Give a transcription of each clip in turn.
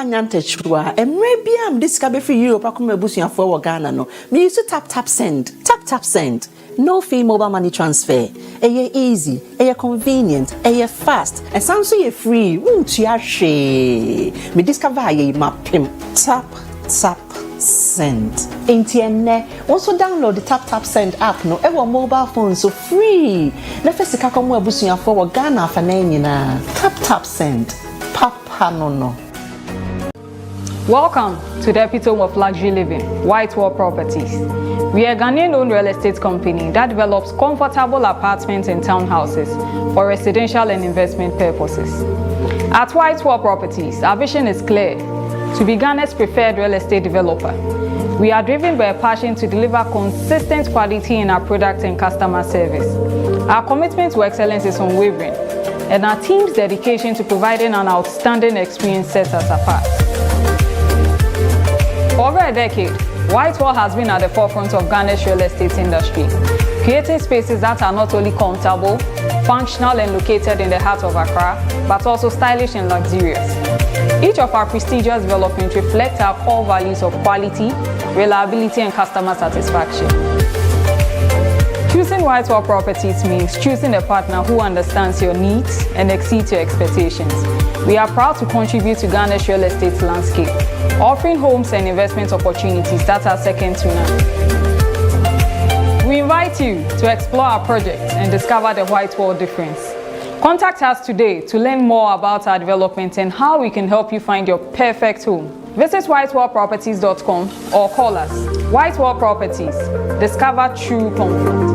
Nyantechwa maybe am discover for Europe akoma busuafo wo Ghana no me use Taptap Send no fee mobile money transfer easy convenient fast and sounds so free won't she me discover mapim Taptap Send entienne also download the Taptap Send app no ewo mobile phone so free na first ka komo abusuafo wo Ghana fa na nyina Taptap Send papa no. Welcome to the epitome of luxury living, White Wall Properties. We are a Ghanaian-owned real estate company that develops comfortable apartments and townhouses for residential and investment purposes. At White Wall Properties, our vision is clear: to be Ghana's preferred real estate developer. We are driven by a passion to deliver consistent quality in our product and customer service. Our commitment to excellence is unwavering, and our team's dedication to providing an outstanding experience sets us apart. For over a decade, White Wall has been at the forefront of Ghana's real estate industry, creating spaces that are not only comfortable, functional and located in the heart of Accra, but also stylish and luxurious. Each of our prestigious developments reflects our core values of quality, reliability and customer satisfaction. Choosing White Wall Properties means choosing a partner who understands your needs and exceeds your expectations. We are proud to contribute to Ghana's real estate landscape, offering homes and investment opportunities that are second to none. We invite you to explore our projects and discover the White Wall difference. Contact us today to learn more about our development and how we can help you find your perfect home. Visit whitewallproperties.com or call us. White Wall Properties. Discover true comfort.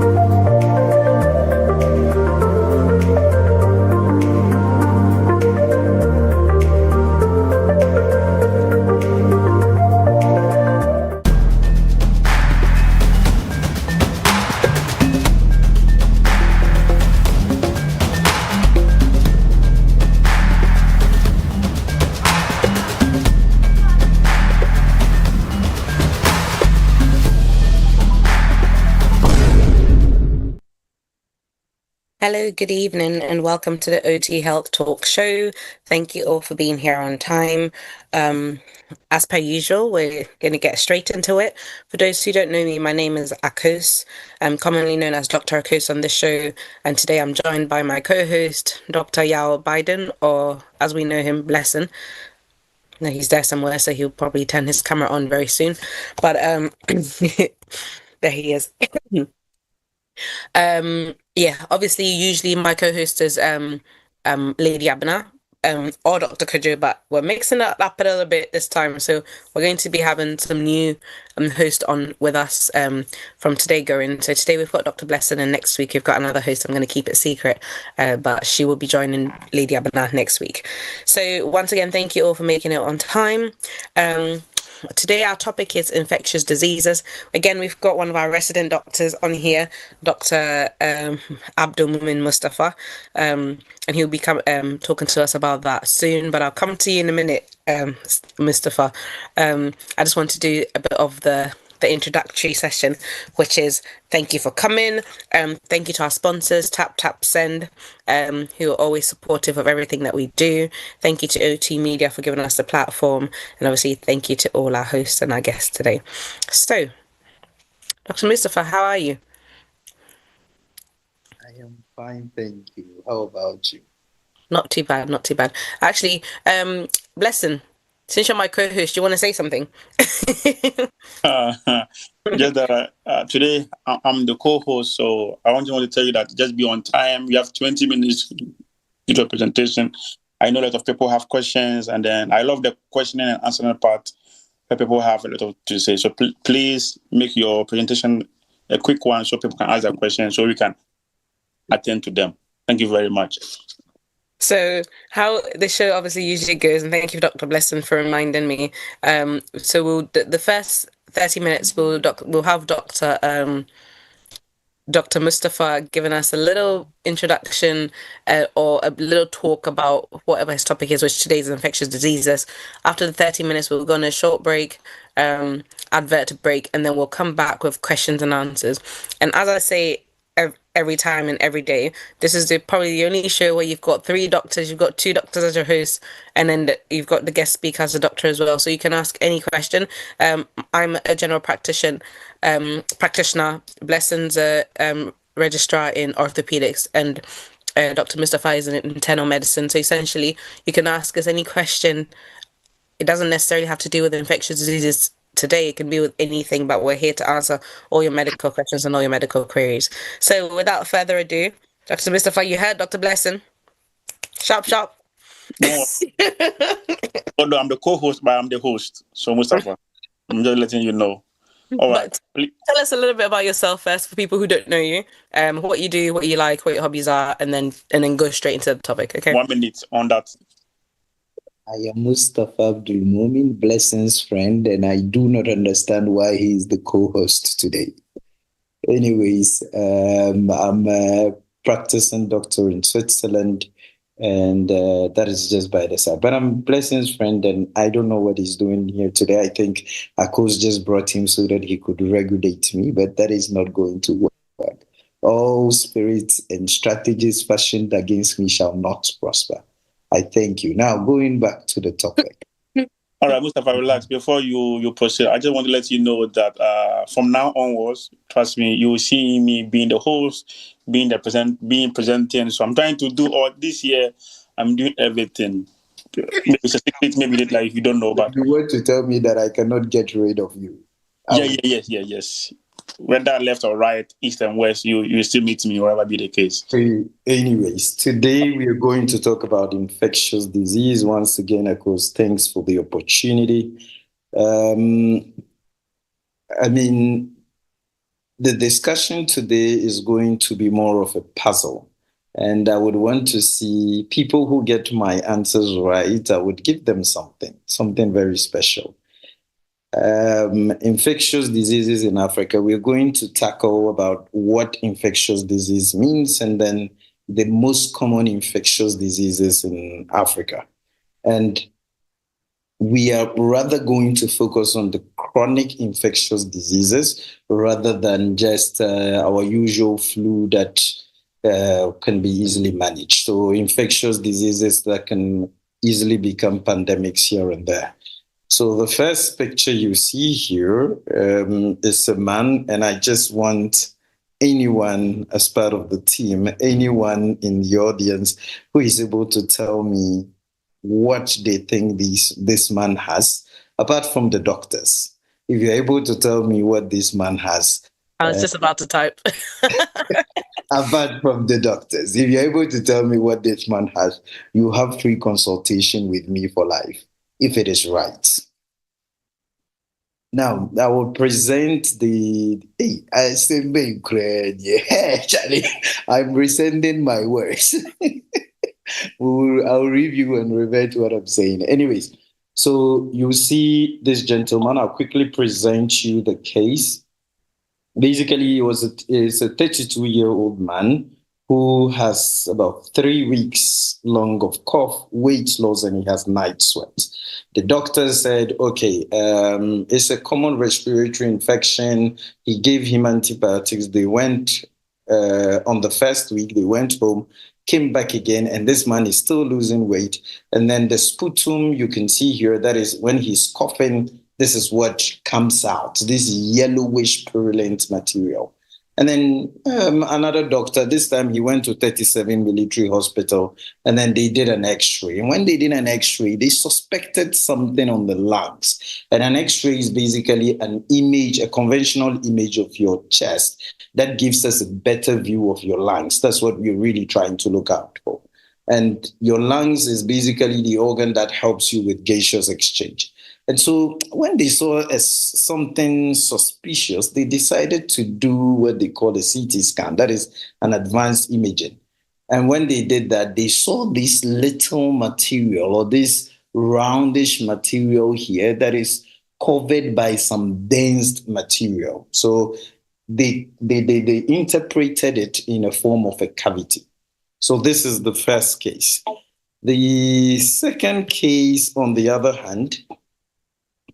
Hello, good evening, and welcome to the OT Health Talk Show. Thank you all for being here on time. As per usual, we're going to get straight into it. For those who don't know me, my name is Akos. I'm commonly known as Dr. Akos on this show, and today I'm joined by my co-host, Dr. Yao Biden, or as we know him, Blessing. No, he's there somewhere, so he'll probably turn his camera on very soon. But there he is. Yeah, obviously, usually my co-host is Lady Abena or Dr. Kajo, but we're mixing it up a little bit this time. So we're going to be having some new host on with us from today going. So today we've got Dr. Blessing, and next week we've got another host. I'm going to keep it secret, but she will be joining Lady Abena next week. So once again, thank you all for making it on time. Today our topic is infectious diseases. Again, we've got one of our resident doctors on here, Dr. Abdul Mumin Mustapha, and he'll be talking to us about that soon, but I'll come to you in a minute, Mustafa. I just want to do a bit of the introductory session, which is thank you for coming. Thank you to our sponsors, Taptap Send, who are always supportive of everything that we do. Thank you to OT Media for giving us the platform, and obviously thank you to all our hosts and our guests today. So, Dr. Mustafa, how are you? I am fine, thank you. How about you? Not too bad, not too bad. Actually, Blessing, since you're my co-host, you want to say something? Just that today I'm the co-host, so I want to tell you that just be on time. We have 20 minutes to do a presentation. I know a lot of people have questions, and then I love the questioning and answering part where people have a lot to say. So please make your presentation a quick one so people can ask their questions so we can attend to them. Thank you very much. So how the show obviously usually goes, and thank you, Dr. Blessing, for reminding me. So the first 30 minutes, we'll have Dr. Mustafa giving us a little introduction or a little talk about whatever his topic is, which today is infectious diseases. After the 30 minutes, we'll go on a short break, advert break, and then we'll come back with questions and answers. And as I say every time and every day, this is probably the only show where you've got 3 doctors, you've got 2 doctors as your hosts, and then you've got the guest speaker as a doctor as well. So you can ask any question. I'm a general practitioner. Blessing's a registrar in orthopedics, and Dr. Mustafa is in internal medicine. So essentially, you can ask us any question. It doesn't necessarily have to do with infectious diseases today. It can be with anything, but we're here to answer all your medical questions and all your medical queries. So without further ado, Dr. Mustafa, you heard Dr. Blessing. Sharp, sharp. No, although I'm the co-host, but I'm the host. So Mustafa, I'm just letting you know. All right. But tell us a little bit about yourself first for people who don't know you. What you do, what you like, what your hobbies are, and then go straight into the topic. Okay. 1 minute on that. I am Mustafa Abdul Mumin, Blessing's friend, and I do not understand why he is the co-host today. Anyways, I'm a practicing doctor in Switzerland, and that is just by the side. But I'm Blessing's friend, and I don't know what he's doing here today. I think Akos just brought him so that he could regulate me, but that is not going to work. All spirits and strategies fashioned against me shall not prosper. I thank you. Now, going back to the topic. All right, Mustafa, relax. Before you proceed, I just want to let you know that from now onwards, trust me, you will see me being the host, being presenting. So I'm trying to do all this year. I'm doing everything. Maybe it's a secret, maybe like if you don't know, but You want to tell me that I cannot get rid of you? yes. Whether left or right, east and west, you still meet me, whatever be the case. Anyways, today we are going to talk about infectious disease. Once again, of course, thanks for the opportunity. The discussion today is going to be more of a puzzle. And I would want to see people who get my answers right. I would give them something very special. Infectious diseases in Africa. We're going to tackle about what infectious disease means and then the most common infectious diseases in Africa. And we are rather going to focus on the chronic infectious diseases rather than just our usual flu that can be easily managed. So infectious diseases that can easily become pandemics here and there. So the first picture you see here is a man, and I just want anyone as part of the team, anyone in the audience who is able to tell me what they think this man has, apart from the doctors. If you're able to tell me what this man has. I was just about to type. Apart from the doctors, if you're able to tell me what this man has, you have free consultation with me for life, if it is right. Now, I will present I say, Charlie, I'm resending my words. I'll review and revert what I'm saying. Anyways, so you see this gentleman. I'll quickly present you the case. Basically, he is a 32-year-old man who has about 3 weeks long of cough, weight loss, and he has night sweats. The doctor said, okay, it's a common respiratory infection. He gave him antibiotics. They went on the first week, they went home, came back again, and this man is still losing weight. And then the sputum, you can see here, that is when he's coughing, this is what comes out, this yellowish purulent material. And then another doctor, this time he went to 37 Military Hospital, and then they did an X-ray. And when they did an X-ray, they suspected something on the lungs. And an X-ray is basically an image, a conventional image of your chest that gives us a better view of your lungs. That's what we're really trying to look out for. And your lungs is basically the organ that helps you with gaseous exchange. And so when they saw something suspicious, they decided to do what they call a CT scan, that is an advanced imaging. And when they did that, they saw this little material or this roundish material here that is covered by some dense material. So they interpreted it in a form of a cavity. So this is the first case. The second case, on the other hand,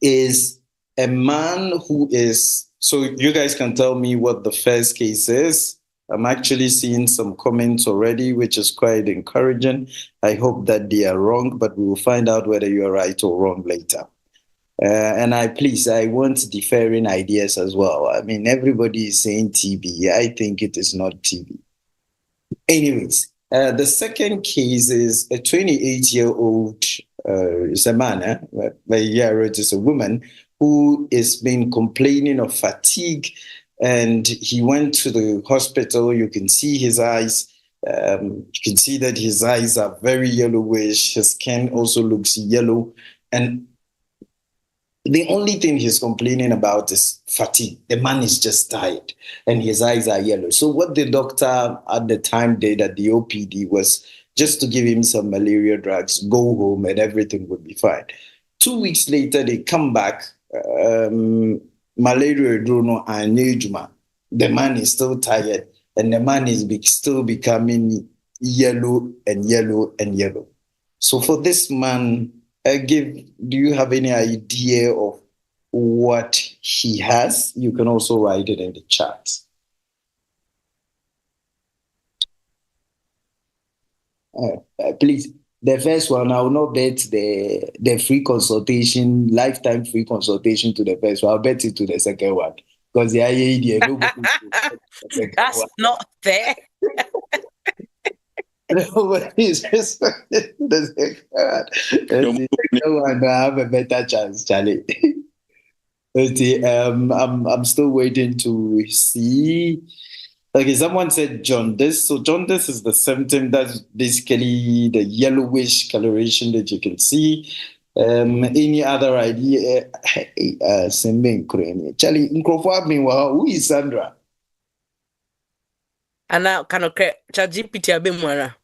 is a man who is, so you guys can tell me what the first case is. I'm actually seeing some comments already, which is quite encouraging. I hope that they are wrong, but we will find out whether you are right or wrong later. And I want differing ideas as well. I mean, everybody is saying TB. I think it is not TB. Anyways, the second case is a 28-year-old, is a man, it is a woman who has been complaining of fatigue, and he went to the hospital. You can see his eyes. You can see that his eyes are very yellowish. His skin also looks yellow, and the only thing he's complaining about is fatigue. The man is just tired and his eyes are yellow. So what the doctor at the time did at the OPD was just to give him some malaria drugs, go home, and everything would be fine. 2 weeks later, they come back, malaria drono and nejuma. The man is still tired and the man is still becoming yellow and yellow and yellow. So for this man, do you have any idea of what he has? You can also write it in the chat. Please, the first one, I will not bet the free consultation, lifetime free consultation to the first one. I'll bet it to the second one. Because the IAED, that's not fair. Nobody's the second one. I have a better chance, Charlie. I'm still waiting to see. Okay, someone said jaundice. So jaundice is the symptom. That's basically the yellowish coloration that you can see. Any other idea? Charlie, who is Sandra? And now can I ChatGPT a bit more?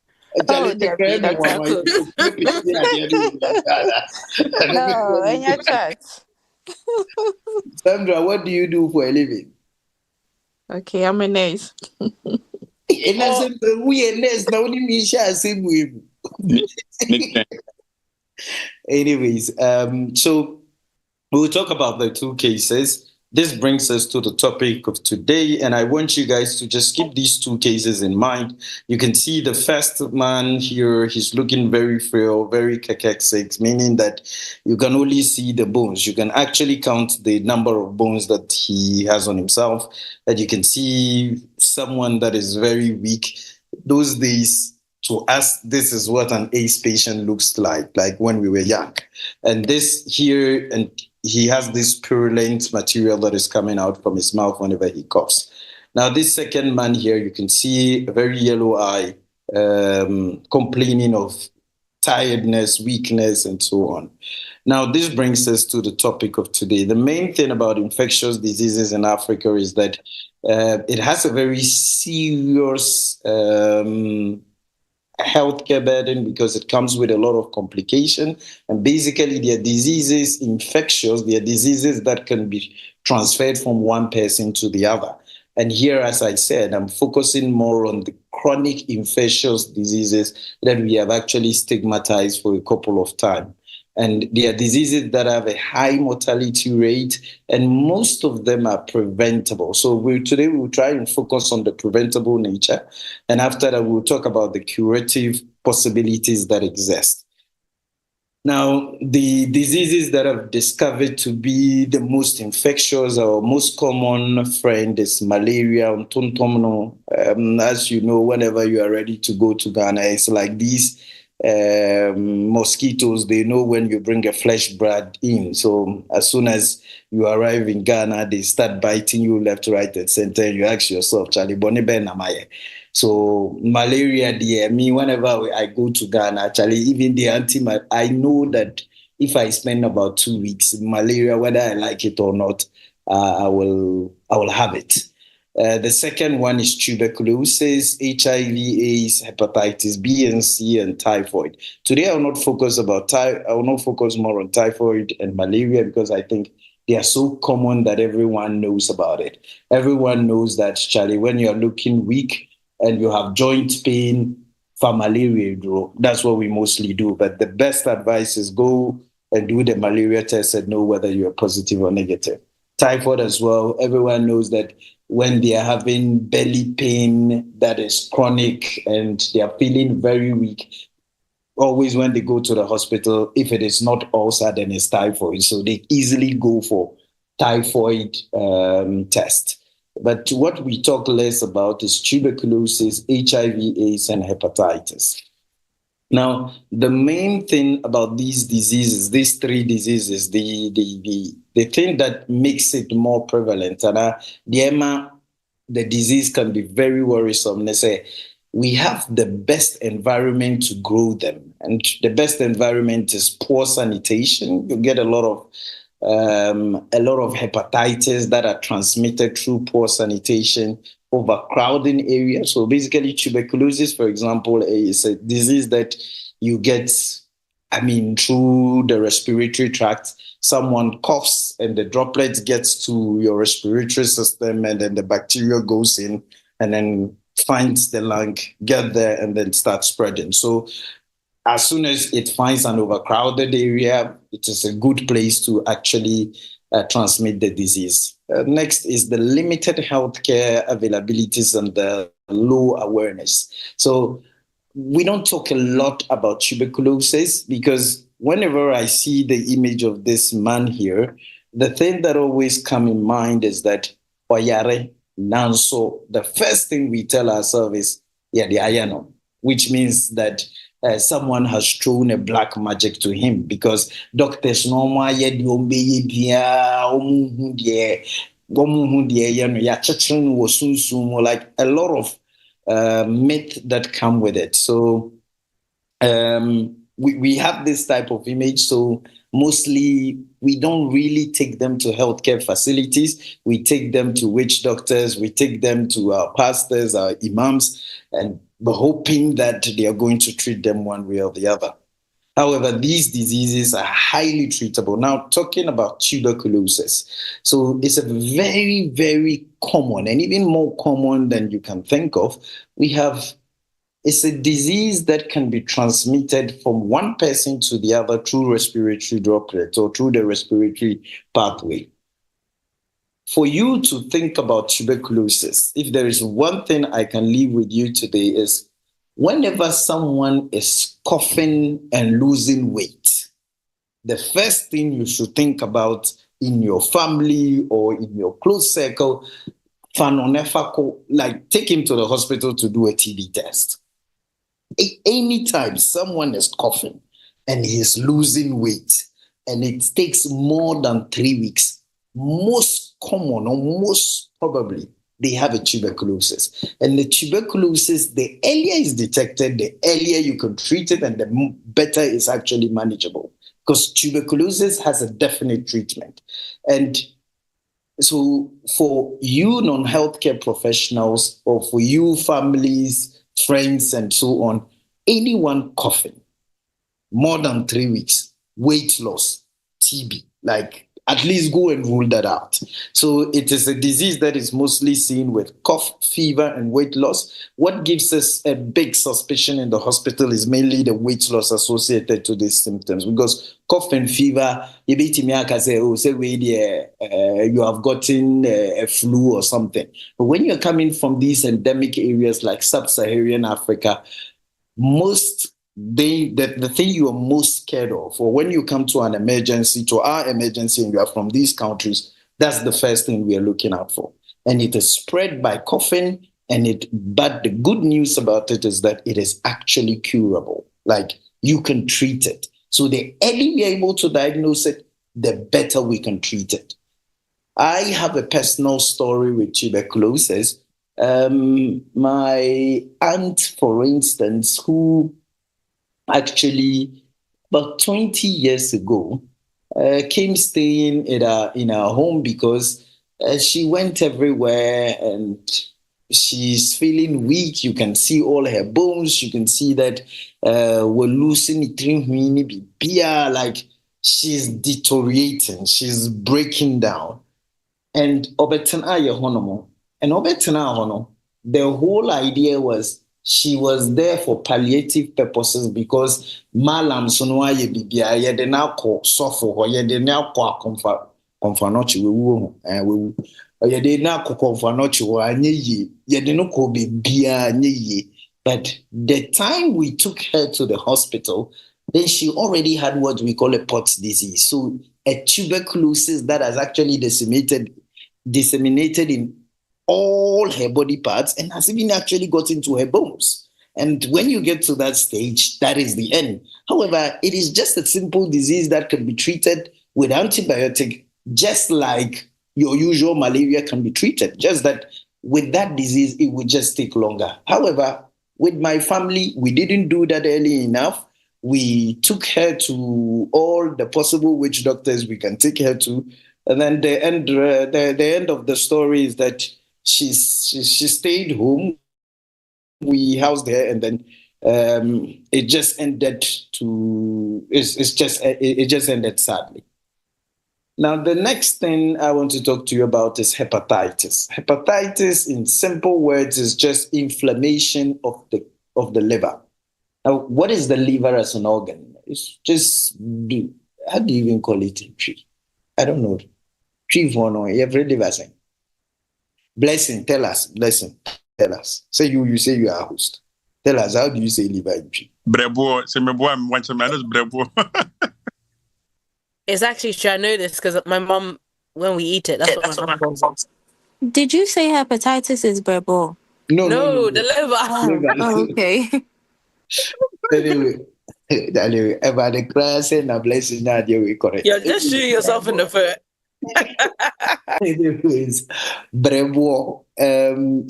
Oh, no, in your chat. Sandra, what do you do for a living? Okay, I'm a nurse. Anyways, so we'll talk about the two cases. This brings us to the topic of today, and I want you guys to just keep these two cases in mind. You can see the first man here, he's looking very frail, very cachexic, meaning that you can only see the bones. You can actually count the number of bones that he has on himself, and you can see someone that is very weak. Those days, to us, this is what an AIDS patient looks like when we were young. And this here, and he has this purulent material that is coming out from his mouth whenever he coughs. Now, this second man here, you can see a very yellow eye, complaining of tiredness, weakness, and so on. Now, this brings us to the topic of today. The main thing about infectious diseases in Africa is that it has a very serious healthcare burden because it comes with a lot of complication, and basically they are diseases, infectious, they are diseases that can be transferred from one person to the other. And here, as I said, I'm focusing more on the chronic infectious diseases that we have actually stigmatized for a couple of times. And they are diseases that have a high mortality rate, and most of them are preventable. So today we'll try and focus on the preventable nature. And after that, we'll talk about the curative possibilities that exist. Now, the diseases that I've discovered to be the most infectious or most common friend is malaria. As you know, whenever you are ready to go to Ghana, it's like these mosquitoes, they know when you bring a flesh bird in. So as soon as you arrive in Ghana, they start biting you left, right, and center. You ask yourself, Charlie, Bonnie Ben Namaye. So malaria, whenever I go to Ghana, actually, even the I know that if I spend about 2 weeks in malaria, whether I like it or not, I will have it. The second one is tuberculosis, HIV, AIDS, hepatitis B and C, and typhoid. Today, I will not focus more on typhoid and malaria because I think they are so common that everyone knows about it. Everyone knows that, Charlie, when you're looking weak and you have joint pain, for malaria, that's what we mostly do. But the best advice is go and do the malaria test and know whether you're positive or negative. Typhoid as well. Everyone knows that when they are having belly pain that is chronic and they are feeling very weak, always when they go to the hospital, if it is not ulcer, then it's typhoid. So they easily go for typhoid test. But what we talk less about is tuberculosis, HIV/AIDS, and hepatitis. Now, the main thing about these diseases, these three diseases, the thing that makes it more prevalent, and the disease can be very worrisome. They say we have the best environment to grow them, and the best environment is poor sanitation. You get a lot of hepatitis that are transmitted through poor sanitation, overcrowding areas. So basically, tuberculosis, for example, is a disease that you get, through the respiratory tract. Someone coughs and the droplet gets to your respiratory system, and then the bacteria goes in and then finds the lung, get there, and then start spreading. So as soon as it finds an overcrowded area, it is a good place to actually transmit the disease. Next is the limited healthcare availabilities and the low awareness. So we don't talk a lot about tuberculosis because whenever I see the image of this man here, the thing that always comes in mind is that oyare nanso. The first thing we tell ourselves is the ayano, which means that someone has thrown a black magic to him because doctors normally like a lot of myth that come with it. So we have this type of image. So mostly we don't really take them to healthcare facilities. We take them to witch doctors. We take them to our pastors, our imams, and we're hoping that they are going to treat them one way or the other. However, these diseases are highly treatable. Now, talking about tuberculosis. So it's a very, very common, and even more common than you can think of. It's a disease that can be transmitted from one person to the other through respiratory droplets or through the respiratory pathway. For you to think about tuberculosis, if there is one thing I can leave with you today is whenever someone is coughing and losing weight, the first thing you should think about in your family or in your close circle, like take him to the hospital to do a TB test. Anytime someone is coughing and he's losing weight and it takes more than 3 weeks, most common or most probably they have a tuberculosis. And the tuberculosis, the earlier is detected, the earlier you can treat it and the better it's actually manageable because tuberculosis has a definite treatment. And so for you non-healthcare professionals or for you families, friends, and so on, anyone coughing more than 3 weeks, weight loss, TB, like at least go and rule that out. So it is a disease that is mostly seen with cough, fever, and weight loss. What gives us a big suspicion in the hospital is mainly the weight loss associated to these symptoms because cough and fever, you have gotten a flu or something. But when you're coming from these endemic areas like sub-Saharan Africa, the thing you are most scared of, or when you come to an emergency, to our emergency, and you are from these countries, that's the first thing we are looking out for. And it is spread by coughing, but the good news about it is that it is actually curable. Like you can treat it. So the earlier we are able to diagnose it, the better we can treat it. I have a personal story with tuberculosis. My aunt, for instance, who actually about 20 years ago came staying in our home because she went everywhere and she's feeling weak. You can see all her bones. You can see that we're losing it. Like she's deteriorating, she's breaking down. And obetena ye honomo. And obetena hono, the whole idea was she was there for palliative purposes because malam sonwa ye bibia ye de na ko sofo ho ye de na ko akomfa no chi wewu wewu ye de na ko komfa no chi wo anye yi ye de no ko bibia anye yi. But the time we took her to the hospital, then she already had what we call a Pott's disease. So a tuberculosis that has actually disseminated in all her body parts and has even actually got into her bones. And when you get to that stage, that is the end. However, it is just a simple disease that can be treated with antibiotic, just like your usual malaria can be treated. Just that with that disease, it would just take longer. However, with my family, we didn't do that early enough. We took her to all the possible witch doctors we can take her to. And then the end of the story is that she stayed home. We housed her, and then it just ended it just ended sadly. Now, the next thing I want to talk to you about is hepatitis. Hepatitis, in simple words, is just inflammation of the liver. Now, what is the liver as an organ? It's just, how do you even call it in tree? I don't know. Tree for no, every liver saying. Blessing, tell us. Blessing, tell us. Say you say you are a host. Tell us, how do you say liver in tree? Brebo, say me boy, I'm watching minus brebo. It's actually true. I know this because my mom, when we eat it, that's what my mom calls. Did you say hepatitis is Brebo? No, the liver. Oh, okay. Anyway, about the class and a blessing, that you will correct. You're just shooting yourself in the foot. Anyways, Brebo.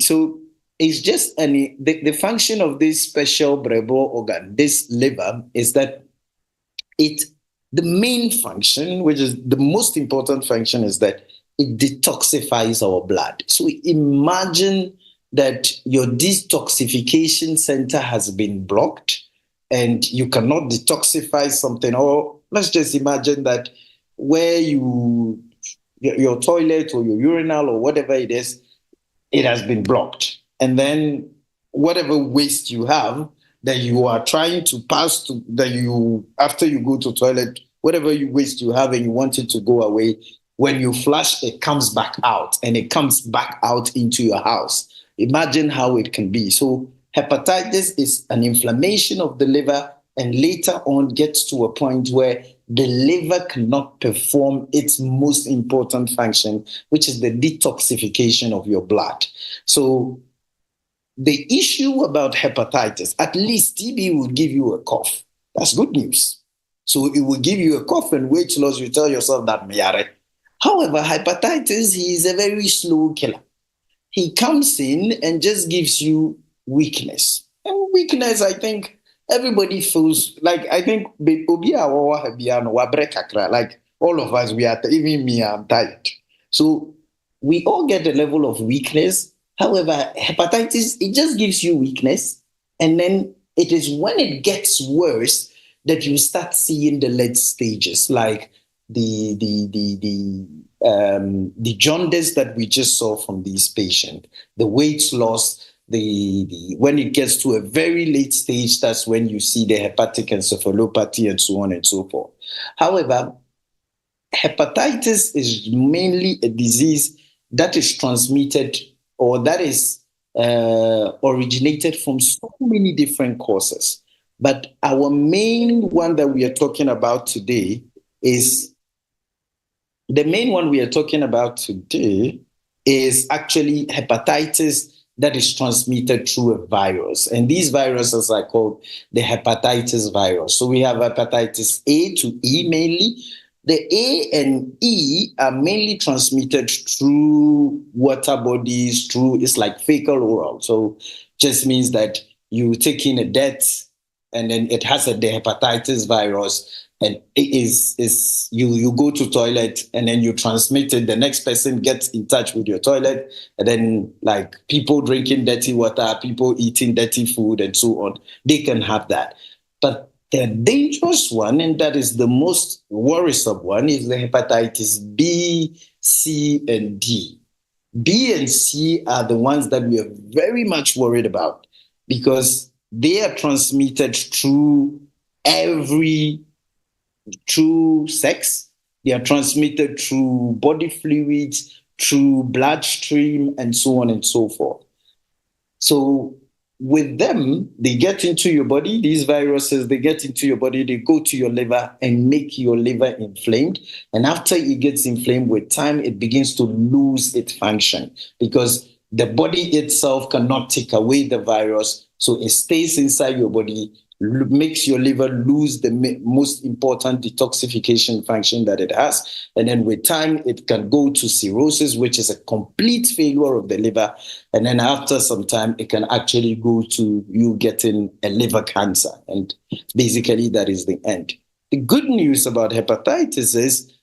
So it's just the function of this special Brebo organ, this liver, is that the main function, which is the most important function, is that it detoxifies our blood. So imagine that your detoxification center has been blocked and you cannot detoxify something. Or let's just imagine that where your toilet or your urinal or whatever it is, it has been blocked. And then whatever waste you have that you are trying to pass to, after you go to toilet, whatever waste you have and you want it to go away, when you flush, it comes back out and it comes back out into your house. Imagine how it can be. So hepatitis is an inflammation of the liver and later on gets to a point where the liver cannot perform its most important function, which is the detoxification of your blood. So the issue about hepatitis, at least TB will give you a cough. That's good news. So it will give you a cough and weight loss. You tell yourself that miyare. However, hepatitis, he is a very slow killer. He comes in and just gives you weakness. And weakness, I think everybody feels like, I think like all of us, we are, even me, I'm tired. So we all get a level of weakness. However, hepatitis, it just gives you weakness. And then it is when it gets worse that you start seeing the late stages, like the jaundice that we just saw from these patients, the weight loss, when it gets to a very late stage, that's when you see the hepatic encephalopathy and so on and so forth. However, hepatitis is mainly a disease that is transmitted or that is originated from so many different causes. But our main one that we are talking about today is actually hepatitis that is transmitted through a virus. And these viruses are called the hepatitis virus. So we have hepatitis A to E mainly. The A and E are mainly transmitted through water bodies, it's like fecal oral. So just means that you take in a dirt and then it has the hepatitis virus, and it is you go to toilet and then you transmit it. The next person gets in touch with your toilet, and then like people drinking dirty water, people eating dirty food and so on, they can have that. But The dangerous one, and that is the most worrisome one, is the hepatitis B, C, and D. B and C are the ones that we are very much worried about because they are transmitted through sex. They are transmitted through body fluids, through bloodstream, and so on and so forth. So with them, they get into your body, these viruses, they get into your body, they go to your liver and make your liver inflamed. And after it gets inflamed with time, it begins to lose its function because the body itself cannot take away the virus. So it stays inside your body, makes your liver lose the most important detoxification function that it has. And then with time, it can go to cirrhosis, which is a complete failure of the liver. And then after some time, it can actually go to you getting a liver cancer. And basically, that is the end. The good news about hepatitis is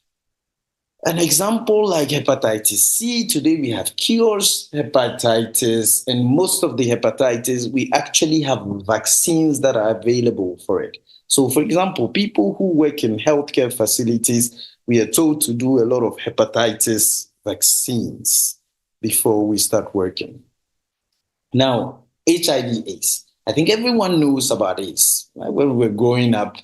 an example like hepatitis C. Today we have cures, hepatitis, and most of the hepatitis, we actually have vaccines that are available for it. So, for example, people who work in healthcare facilities, we are told to do a lot of hepatitis vaccines before we start working. Now, HIV/AIDS. I think everyone knows about AIDS. When we were growing up,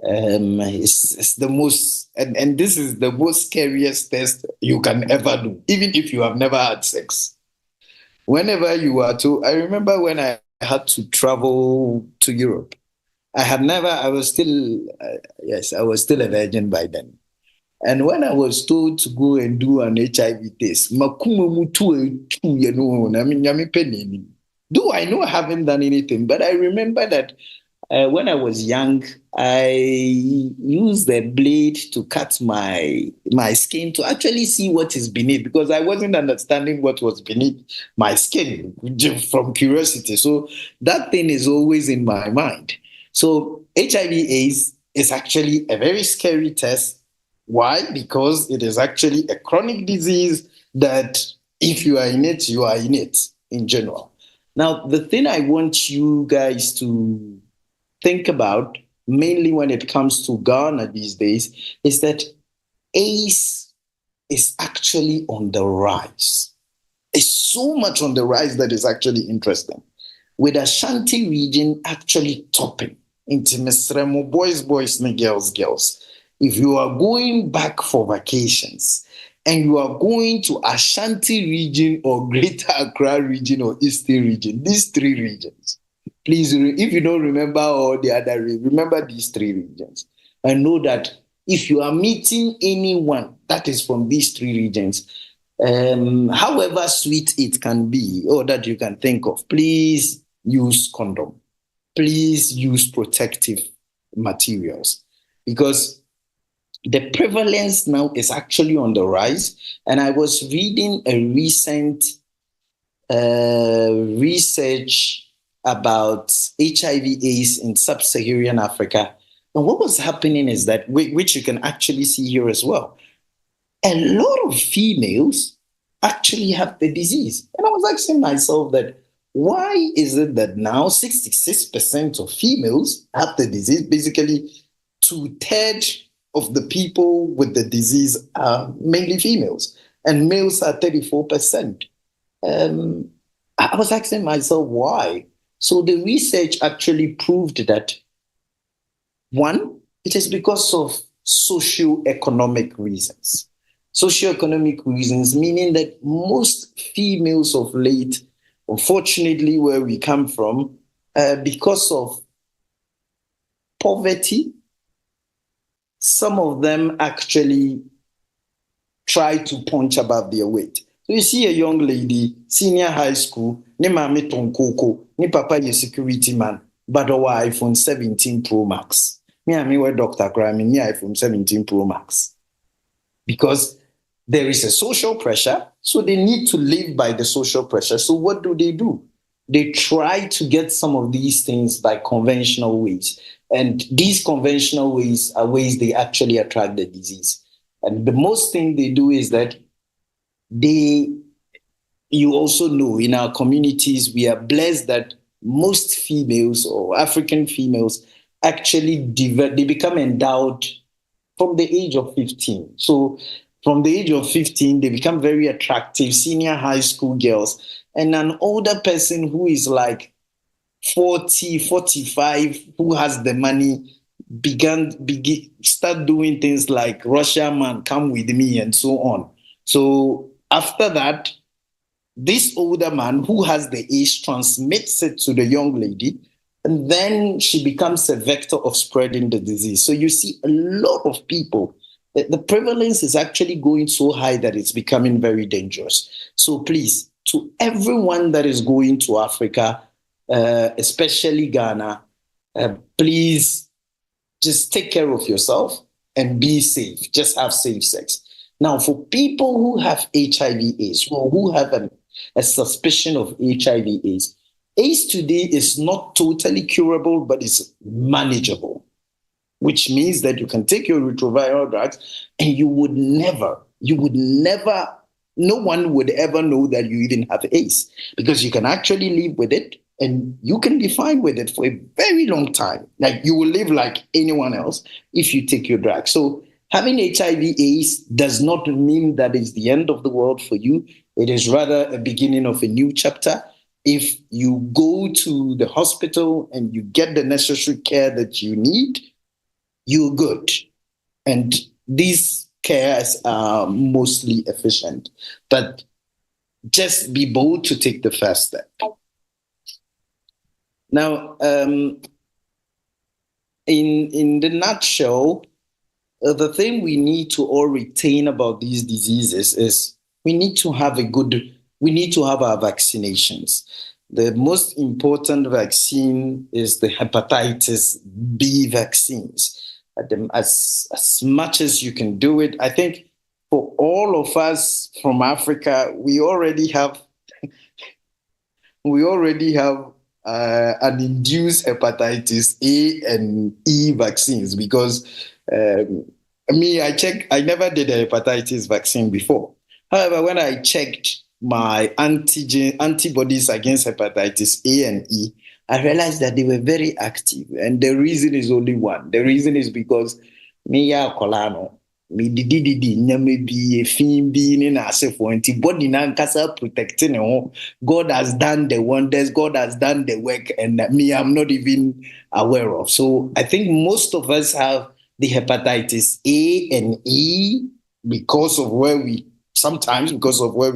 it's the most, and this is the most scariest test you can ever do, even if you have never had sex. Whenever you are to, I remember when I had to travel to Europe, I was still a virgin by then. And when I was told to go and do an HIV test, though I know I haven't done anything, but I remember that when I was young, I used the blade to cut my skin to actually see what is beneath because I wasn't understanding what was beneath my skin from curiosity. So that thing is always in my mind. So HIV/AIDS is actually a very scary test. Why? Because it is actually a chronic disease that if you are in it, you are in it in general. Now, the thing I want you guys to think about, mainly when it comes to Ghana these days, is that AIDS is actually on the rise. It's so much on the rise that is actually interesting. With Ashanti region actually topping into Mesremo, boys, and girls. If you are going back for vacations and you are going to Ashanti region or Greater Accra region or Eastern region, these three regions, please, if you don't remember all the other, remember these three regions. And know that if you are meeting anyone that is from these three regions, however sweet it can be or that you can think of, please use condom. Please use protective materials because the prevalence now is actually on the rise. And I was reading a recent research about HIV/AIDS in sub-Saharan Africa. And what was happening is that, which you can actually see here as well, a lot of females actually have the disease. And I was asking myself that, why is it that now 66% of females have the disease? Basically, 2/3 of the people with the disease are mainly females, and males are 34%. I was asking myself why. So the research actually proved that, one, it is because of socioeconomic reasons. Socioeconomic reasons, meaning that most females of late, unfortunately, where we come from, because of poverty, some of them actually try to punch above their weight. So you see a young lady, senior high school, ne mame tonkoko, ne papa is security man, but our iPhone 17 Pro Max. Me were Dr. Crime, me iPhone 17 Pro Max. Because there is a social pressure, so they need to live by the social pressure. So what do? They try to get some of these things by conventional ways. And these conventional ways are ways they actually attract the disease. And the most thing they do is that you also know in our communities, we are blessed that most females or African females actually they become endowed from the age of 15. So from the age of 15, they become very attractive, senior high school girls. And an older person who is like 40, 45, who has the money, start doing things like Russia man, come with me, and so on. So after that, this older man who has the age transmits it to the young lady, and then she becomes a vector of spreading the disease. So you see a lot of people, the prevalence is actually going so high that it's becoming very dangerous. So please, to everyone that is going to Africa, especially Ghana, please just take care of yourself and be safe. Just have safe sex. Now, for people who have HIV/AIDS, or who have a suspicion of HIV/AIDS, AIDS today is not totally curable, but it's manageable, which means that you can take your retroviral drugs and no one would ever know that you even have AIDS, because you can actually live with it and you can be fine with it for a very long time. Like, you will live like anyone else if you take your drug. So having HIV/AIDS does not mean that it's the end of the world for you. It is rather a beginning of a new chapter. If you go to the hospital and you get the necessary care that you need, you're good. And these cares are mostly efficient. But just be bold to take the first step. Now, in the nutshell, the thing we need to all retain about these diseases is we need to have our vaccinations. The most important vaccine is the hepatitis B vaccines. As much as you can do it, I think for all of us from Africa, we already have an induced hepatitis A and E vaccines, because I never did a hepatitis vaccine before. However, when I checked my antibodies against hepatitis A and E, I realized that they were very active. And the reason is only one. The reason is because me ya kolano. Me didi nyame bi efin bi ni na asefo anti body na nkasa protecting ho. God has done the wonders, God has done the work, and me I'm not even aware of. So I think most of us have the hepatitis A and E because of where we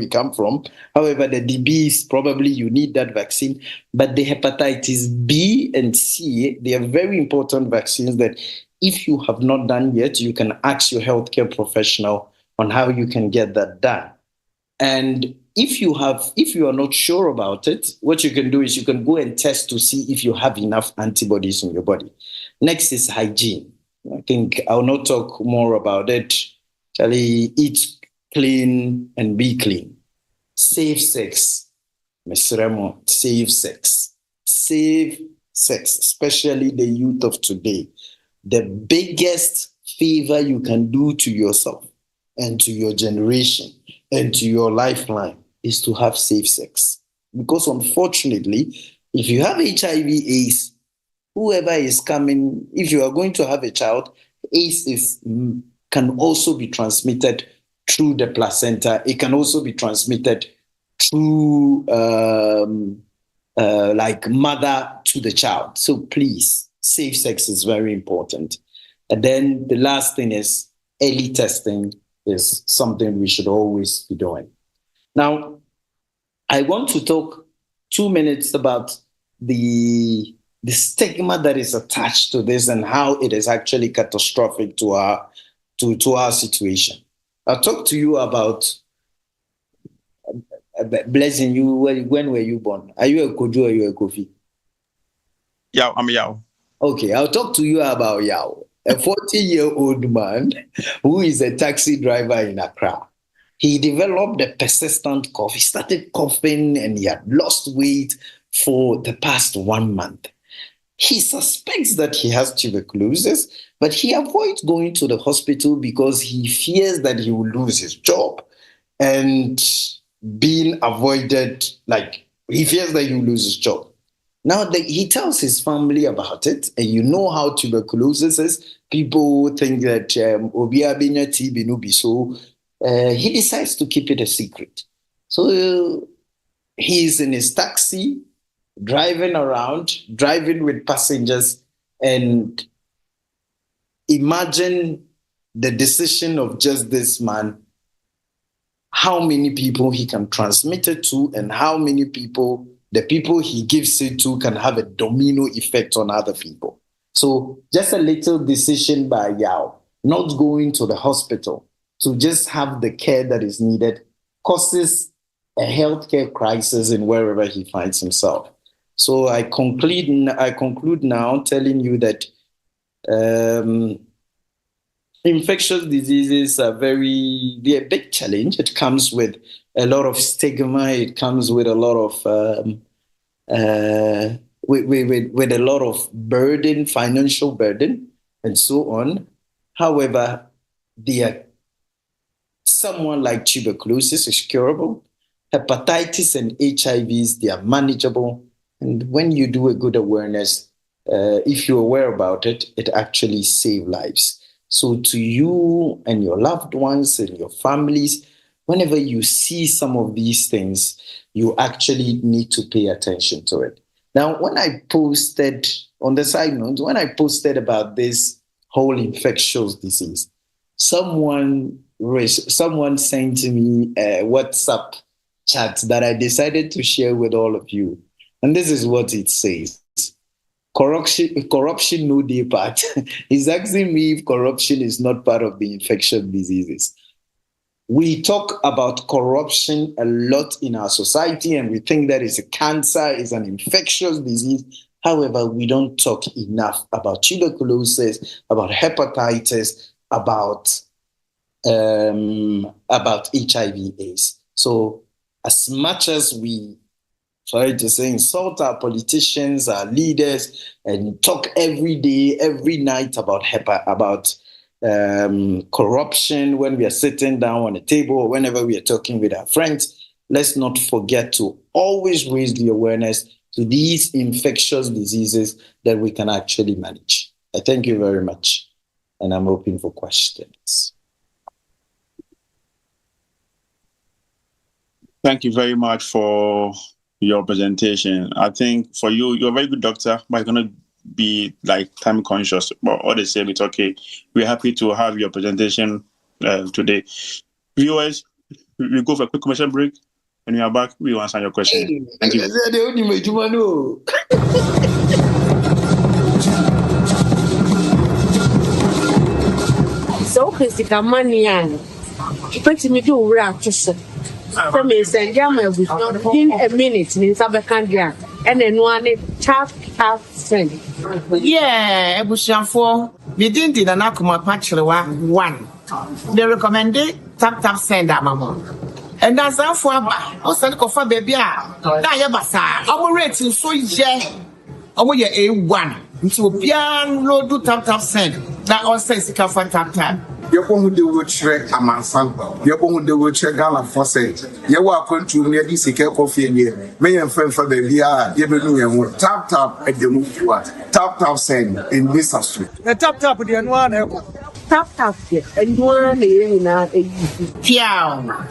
come from. However, the DB is probably you need that vaccine. But the hepatitis B and C, they are very important vaccines that if you have not done yet, you can ask your healthcare professional on how you can get that done. And if you are not sure about it, what you can do is you can go and test to see if you have enough antibodies in your body. Next is hygiene. I think I'll not talk more about it. Charlie, eat clean and be clean. Safe sex. Mesremo, safe sex. Safe sex, especially the youth of today. The biggest favor you can do to yourself and to your generation and to your lifeline is to have safe sex. Because unfortunately, if you have HIV/AIDS, whoever is coming, if you are going to have a child, AIDS can also be transmitted through the placenta. It can also be transmitted through like mother to the child. So please, safe sex is very important. And then the last thing is early testing is something we should always be doing. Now, I want to talk 2 minutes about the stigma that is attached to this and how it is actually catastrophic to our situation. I'll talk to you about Blessing. You, when were you born? Are you a Kojo or are you a Kofi? Yao, I'm Yao. Okay, I'll talk to you about Yao, a 40-year-old man who is a taxi driver in Accra. He developed a persistent cough. He started coughing and he had lost weight for the past 1 month. He suspects that he has tuberculosis, but he avoids going to the hospital because he fears that he will lose his job. And being avoided, like he fears that he will lose his job. Now he tells his family about it, and you know how tuberculosis is. People think that TB no be so. He decides to keep it a secret. So he's in his taxi, driving around, driving with passengers, and imagine the decision of just this man, how many people he can transmit it to, and how many people, the people he gives it to, can have a domino effect on other people. So just a little decision by Yao, not going to the hospital to just have the care that is needed, causes a healthcare crisis in wherever he finds himself. So I conclude now telling you that infectious diseases are they're a big challenge. It comes with a lot of stigma. It comes with a lot of with a lot of burden, financial burden, and so on. However, someone like tuberculosis is curable. Hepatitis and HIVs, they are manageable. And when you do a good awareness, if you're aware about it, it actually saves lives. So to you and your loved ones and your families, whenever you see some of these things, you actually need to pay attention to it. Now, when I posted, on the side note, when I posted about this whole infectious disease, someone sent to me a WhatsApp chat that I decided to share with all of you. And this is what it says. Corruption no day part. He's asking me if corruption is not part of the infectious diseases. We talk about corruption a lot in our society, and we think that it's a cancer, it's an infectious disease. However, we don't talk enough about tuberculosis, about hepatitis, about HIV/AIDS. So as much as we, sorry to say, insult our politicians, our leaders, and talk every day, every night about corruption when we are sitting down on a table or whenever we are talking with our friends, let's not forget to always raise the awareness to these infectious diseases that we can actually manage. I thank you very much, and I'm open for questions. Thank you very much for your presentation. I think for you, you're a very good doctor, but you're going to be like time conscious. But all the same, it's okay. We're happy to have your presentation today. Viewers, we go for a quick commercial break. When we are back, we will answer your question. Thank you. So, Christica Manian, put me to wrap to from me, send in a minute in Sabacandia, and then one Taptap Send. Yeah, Ebusianfo, we didn't did an Akuma Pachua one. They recommended Taptap Send a mama. And that's our father, also for baby. Diabasa, our rating so yeah. Our year A1. Into a piano do Taptap Send. That all says it can for Taptap. You're going to do check a man, you're going to do check Gala for say. You are going to near this coffee in here. May and friend for the VR, you know, tap at the move you are. Taptap Send in this street. The tap with the one. Taptap, and one in a Piao.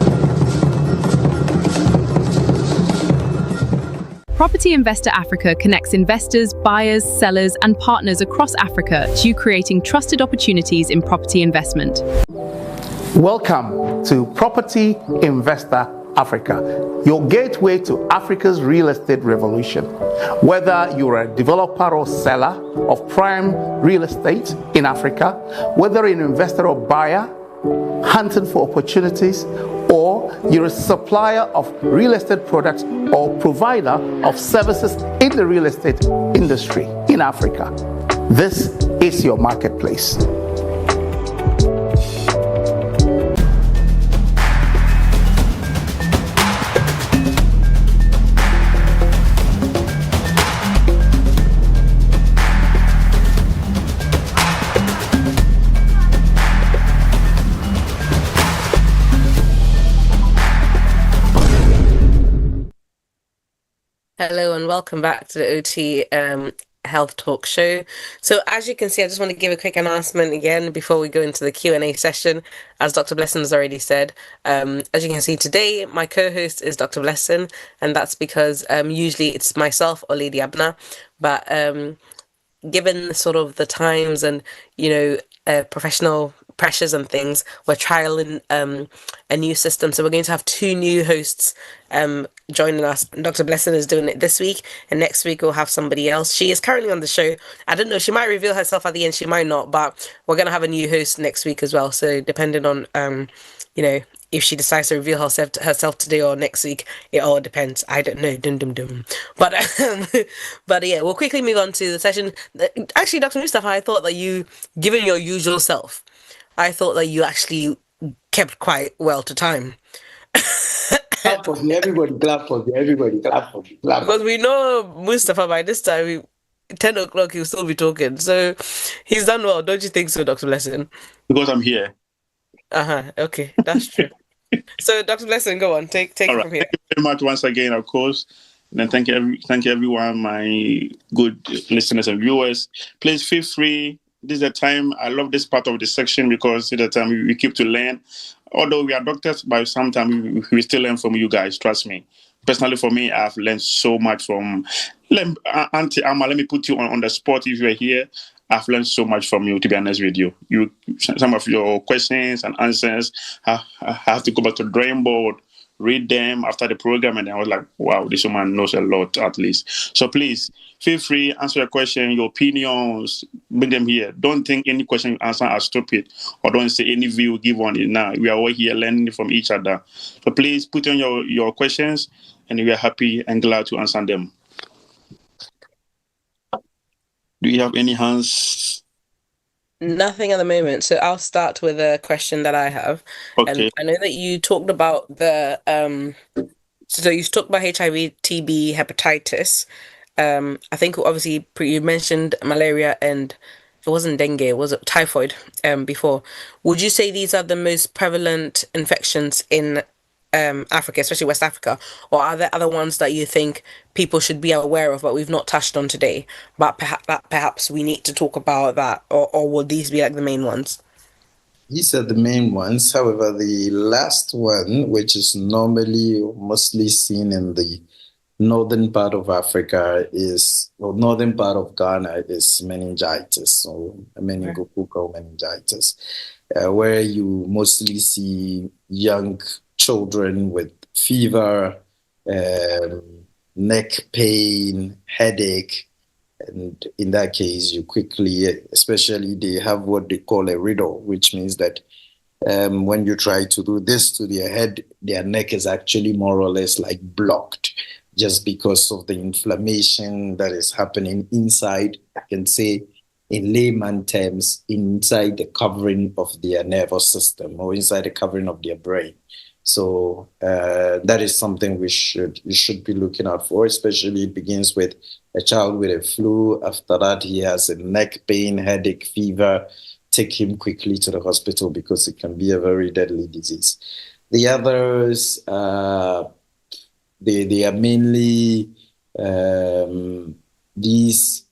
Property Investor Africa connects investors, buyers, sellers, and partners across Africa to creating trusted opportunities in property investment. Welcome to Property Investor Africa, your gateway to Africa's real estate revolution. Whether you're a developer or seller of prime real estate in Africa, whether an investor or buyer hunting for opportunities, or you're a supplier of real estate products or provider of services in the real estate industry in Africa, this is your marketplace. Hello and welcome back to the OT Health Talk Show. So as you can see, I just want to give a quick announcement again before we go into the Q&A session. As Dr. Blesson has already said, as you can see today, my co-host is Dr. Blesson, and that's because usually it's myself or Lady Abna, but given sort of the times and professional pressures and things, we're trialing a new system. So we're going to have two new hosts joining us. Dr. Blessing is doing it this week, and next week we'll have somebody else. She is currently on the show. I don't know, she might reveal herself at the end, she might not, but we're going to have a new host next week as well. So depending on if she decides to reveal herself today or next week, it all depends. I don't know. Dum dum dum. But but yeah, we'll quickly move on to the session. Actually, Dr. Mustafa, I thought that you, given your usual self, I thought that you actually kept quite well to time. Clap for me, everybody clap for me, everybody clap for me. Because we know Mustafa by this time, 10 o'clock, he'll still be talking. So he's done well, don't you think so, Dr. Blessing? Because I'm here. Okay, that's true. So, Dr. Blessing, go on, take it from here. Thank you very much once again, of course. And then thank you everyone, my good listeners and viewers. Please feel free. This is the time. I love this part of the section because it's the time we keep to learn. Although we are doctors, but sometimes we still learn from you guys. Trust me. Personally, for me, I've learned so much from Auntie Amma. Let me put you on the spot if you're here. I've learned so much from you, to be honest with you. Some of your questions and answers, I have to go back to the drawing board, read them after the program, and I was like, wow, this woman knows a lot, at least. So please, feel free, answer your question, your opinions, bring them here. Don't think any question you answer are stupid, or don't say any view you give on it now. We are all here learning from each other. So please put on your questions, and we are happy and glad to answer them. Do you have any hands? Nothing at the moment. So I'll start with a question that I have. Okay. I know that you talked about the so you talked about HIV, TB, hepatitis. I think obviously you mentioned malaria and it wasn't dengue, was it typhoid before. Would you say these are the most prevalent infections in Africa, especially West Africa, or are there other ones that you think people should be aware of but we've not touched on today, but perhaps we need to talk about that, or will these be like the main ones? These are the main ones. However, the last one, which is normally mostly seen in the northern part of Africa, northern part of Ghana, is meningitis, or meningococcal meningitis, where you mostly see young children with fever, neck pain, headache. And in that case, you quickly, especially they have what they call a riddle, which means that when you try to do this to their head, their neck is actually more or less like blocked just because of the inflammation that is happening inside, I can say in layman terms, inside the covering of their nervous system or inside the covering of their brain. So that is something you should be looking out for, especially it begins with a child with a flu. After that, he has a neck pain, headache, fever. Take him quickly to the hospital because it can be a very deadly disease. The others, they are mainly these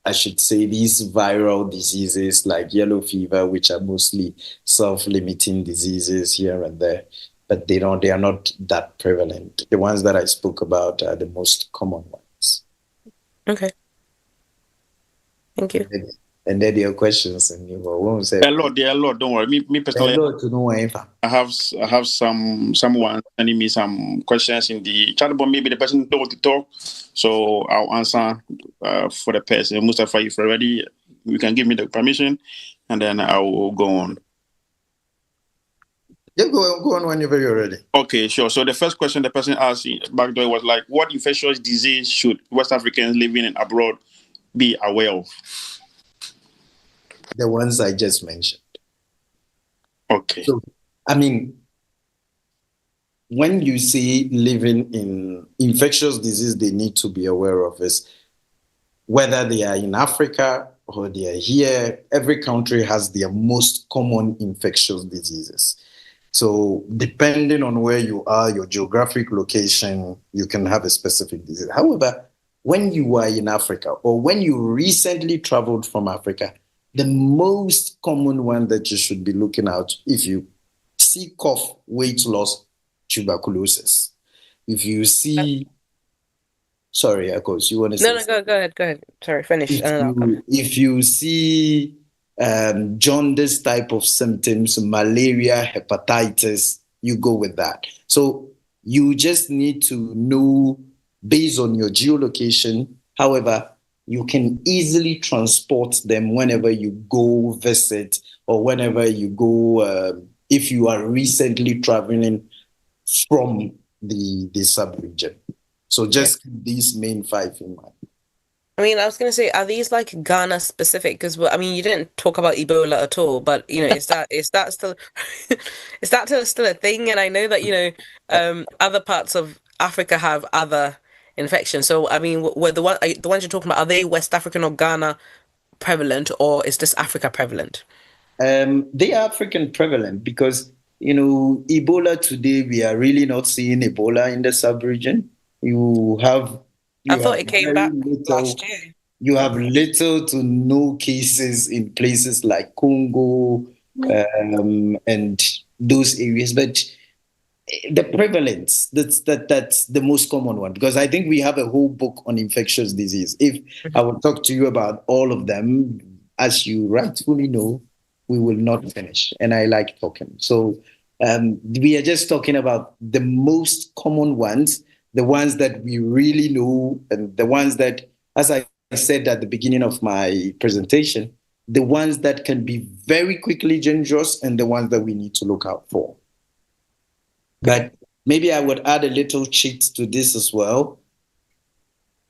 viral diseases like yellow fever, which are mostly self-limiting diseases here and there. But they are not that prevalent. The ones that I spoke about are the most common ones. Okay. Thank you. And then there are questions, and you won't say a lot. Don't worry. Me personally, I have someone sending me some questions in the chat, but maybe the person don't want to talk, so I'll answer for the person. Mustafa, if you're ready, you can give me the permission, and then I will go on. Yeah, go on whenever you're ready. Okay, sure. So the first question the person asked back there was like, what infectious disease should West Africans living in abroad be aware of? The ones I just mentioned. Okay. So, I mean, when you say living in infectious disease, they need to be aware of is whether they are in Africa or they are here. Every country has their most common infectious diseases. So depending on where you are, your geographic location, you can have a specific disease. However, when you are in Africa or when you recently traveled from Africa, the most common one that you should be looking out if you see cough, weight loss, tuberculosis. If you see, sorry, Akos, you want to say? No, go ahead. Sorry, finish. If you see jaundice type of symptoms, malaria, hepatitis, you go with that. So you just need to know based on your geolocation. However, you can easily transport them whenever you go visit or whenever you go, if you are recently traveling from the sub-region. So just keep these main 5 in mind. I mean, I was going to say, are these like Ghana specific? Because I mean, you didn't talk about Ebola at all, but you know, is that still is that still a thing? And I know that other parts of Africa have other infections. So I mean, were the ones you're talking about, are they West African or Ghana prevalent, or is this Africa prevalent? They are African prevalent because Ebola today we are really not seeing Ebola in the sub-region. I thought it came back last year. You have little to no cases in places like Congo and those areas, but the prevalence, that's the most common one, because I think we have a whole book on infectious disease. If I will talk to you about all of them, as you rightfully know, we will not finish, and I like talking. So we are just talking about the most common ones, the ones that we really know, and the ones that, as I said at the beginning of my presentation, the ones that can be very quickly dangerous and the ones that we need to look out for. But maybe I would add a little cheat to this as well.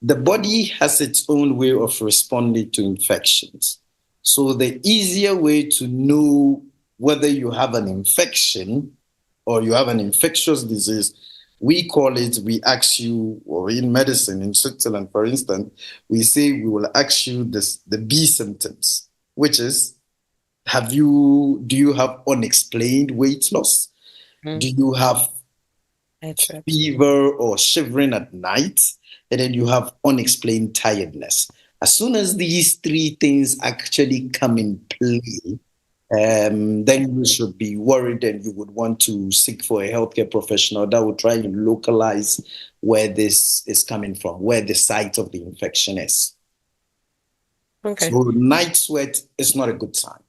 The body has its own way of responding to infections. So the easier way to know whether you have an infection or you have an infectious disease, we ask you, or in medicine, in Switzerland, for instance, we will ask you the B symptoms, which is, do you have unexplained weight loss? Do you have fever or shivering at night? And then you have unexplained tiredness. As soon as these 3 things actually come in play, then you should be worried and you would want to seek for a healthcare professional that will try and localize where this is coming from, where the site of the infection is. Okay. So night sweat is not a good sign.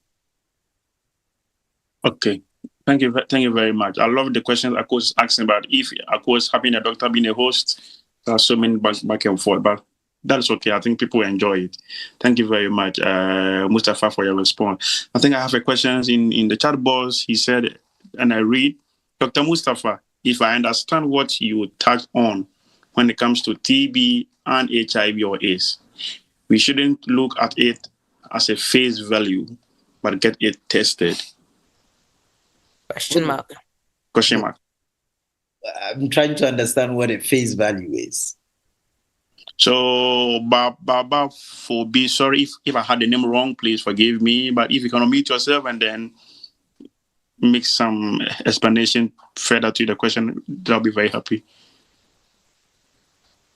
Okay. Thank you very much. I love the questions I was asking about if I was having a doctor being a host. There are so many back and forth, but that's okay. I think people enjoy it. Thank you very much, Mustafa, for your response. I think I have a question in the chat box. He said, and I read, Dr. Mustafa, if I understand what you touched on when it comes to TB and HIV or AIDS, we shouldn't look at it as a face value, but get it tested. Question mark. I'm trying to understand what a face value is. So, Baba, sorry if I had the name wrong, please forgive me. But if you can unmute yourself and then make some explanation further to the question, I'll be very happy.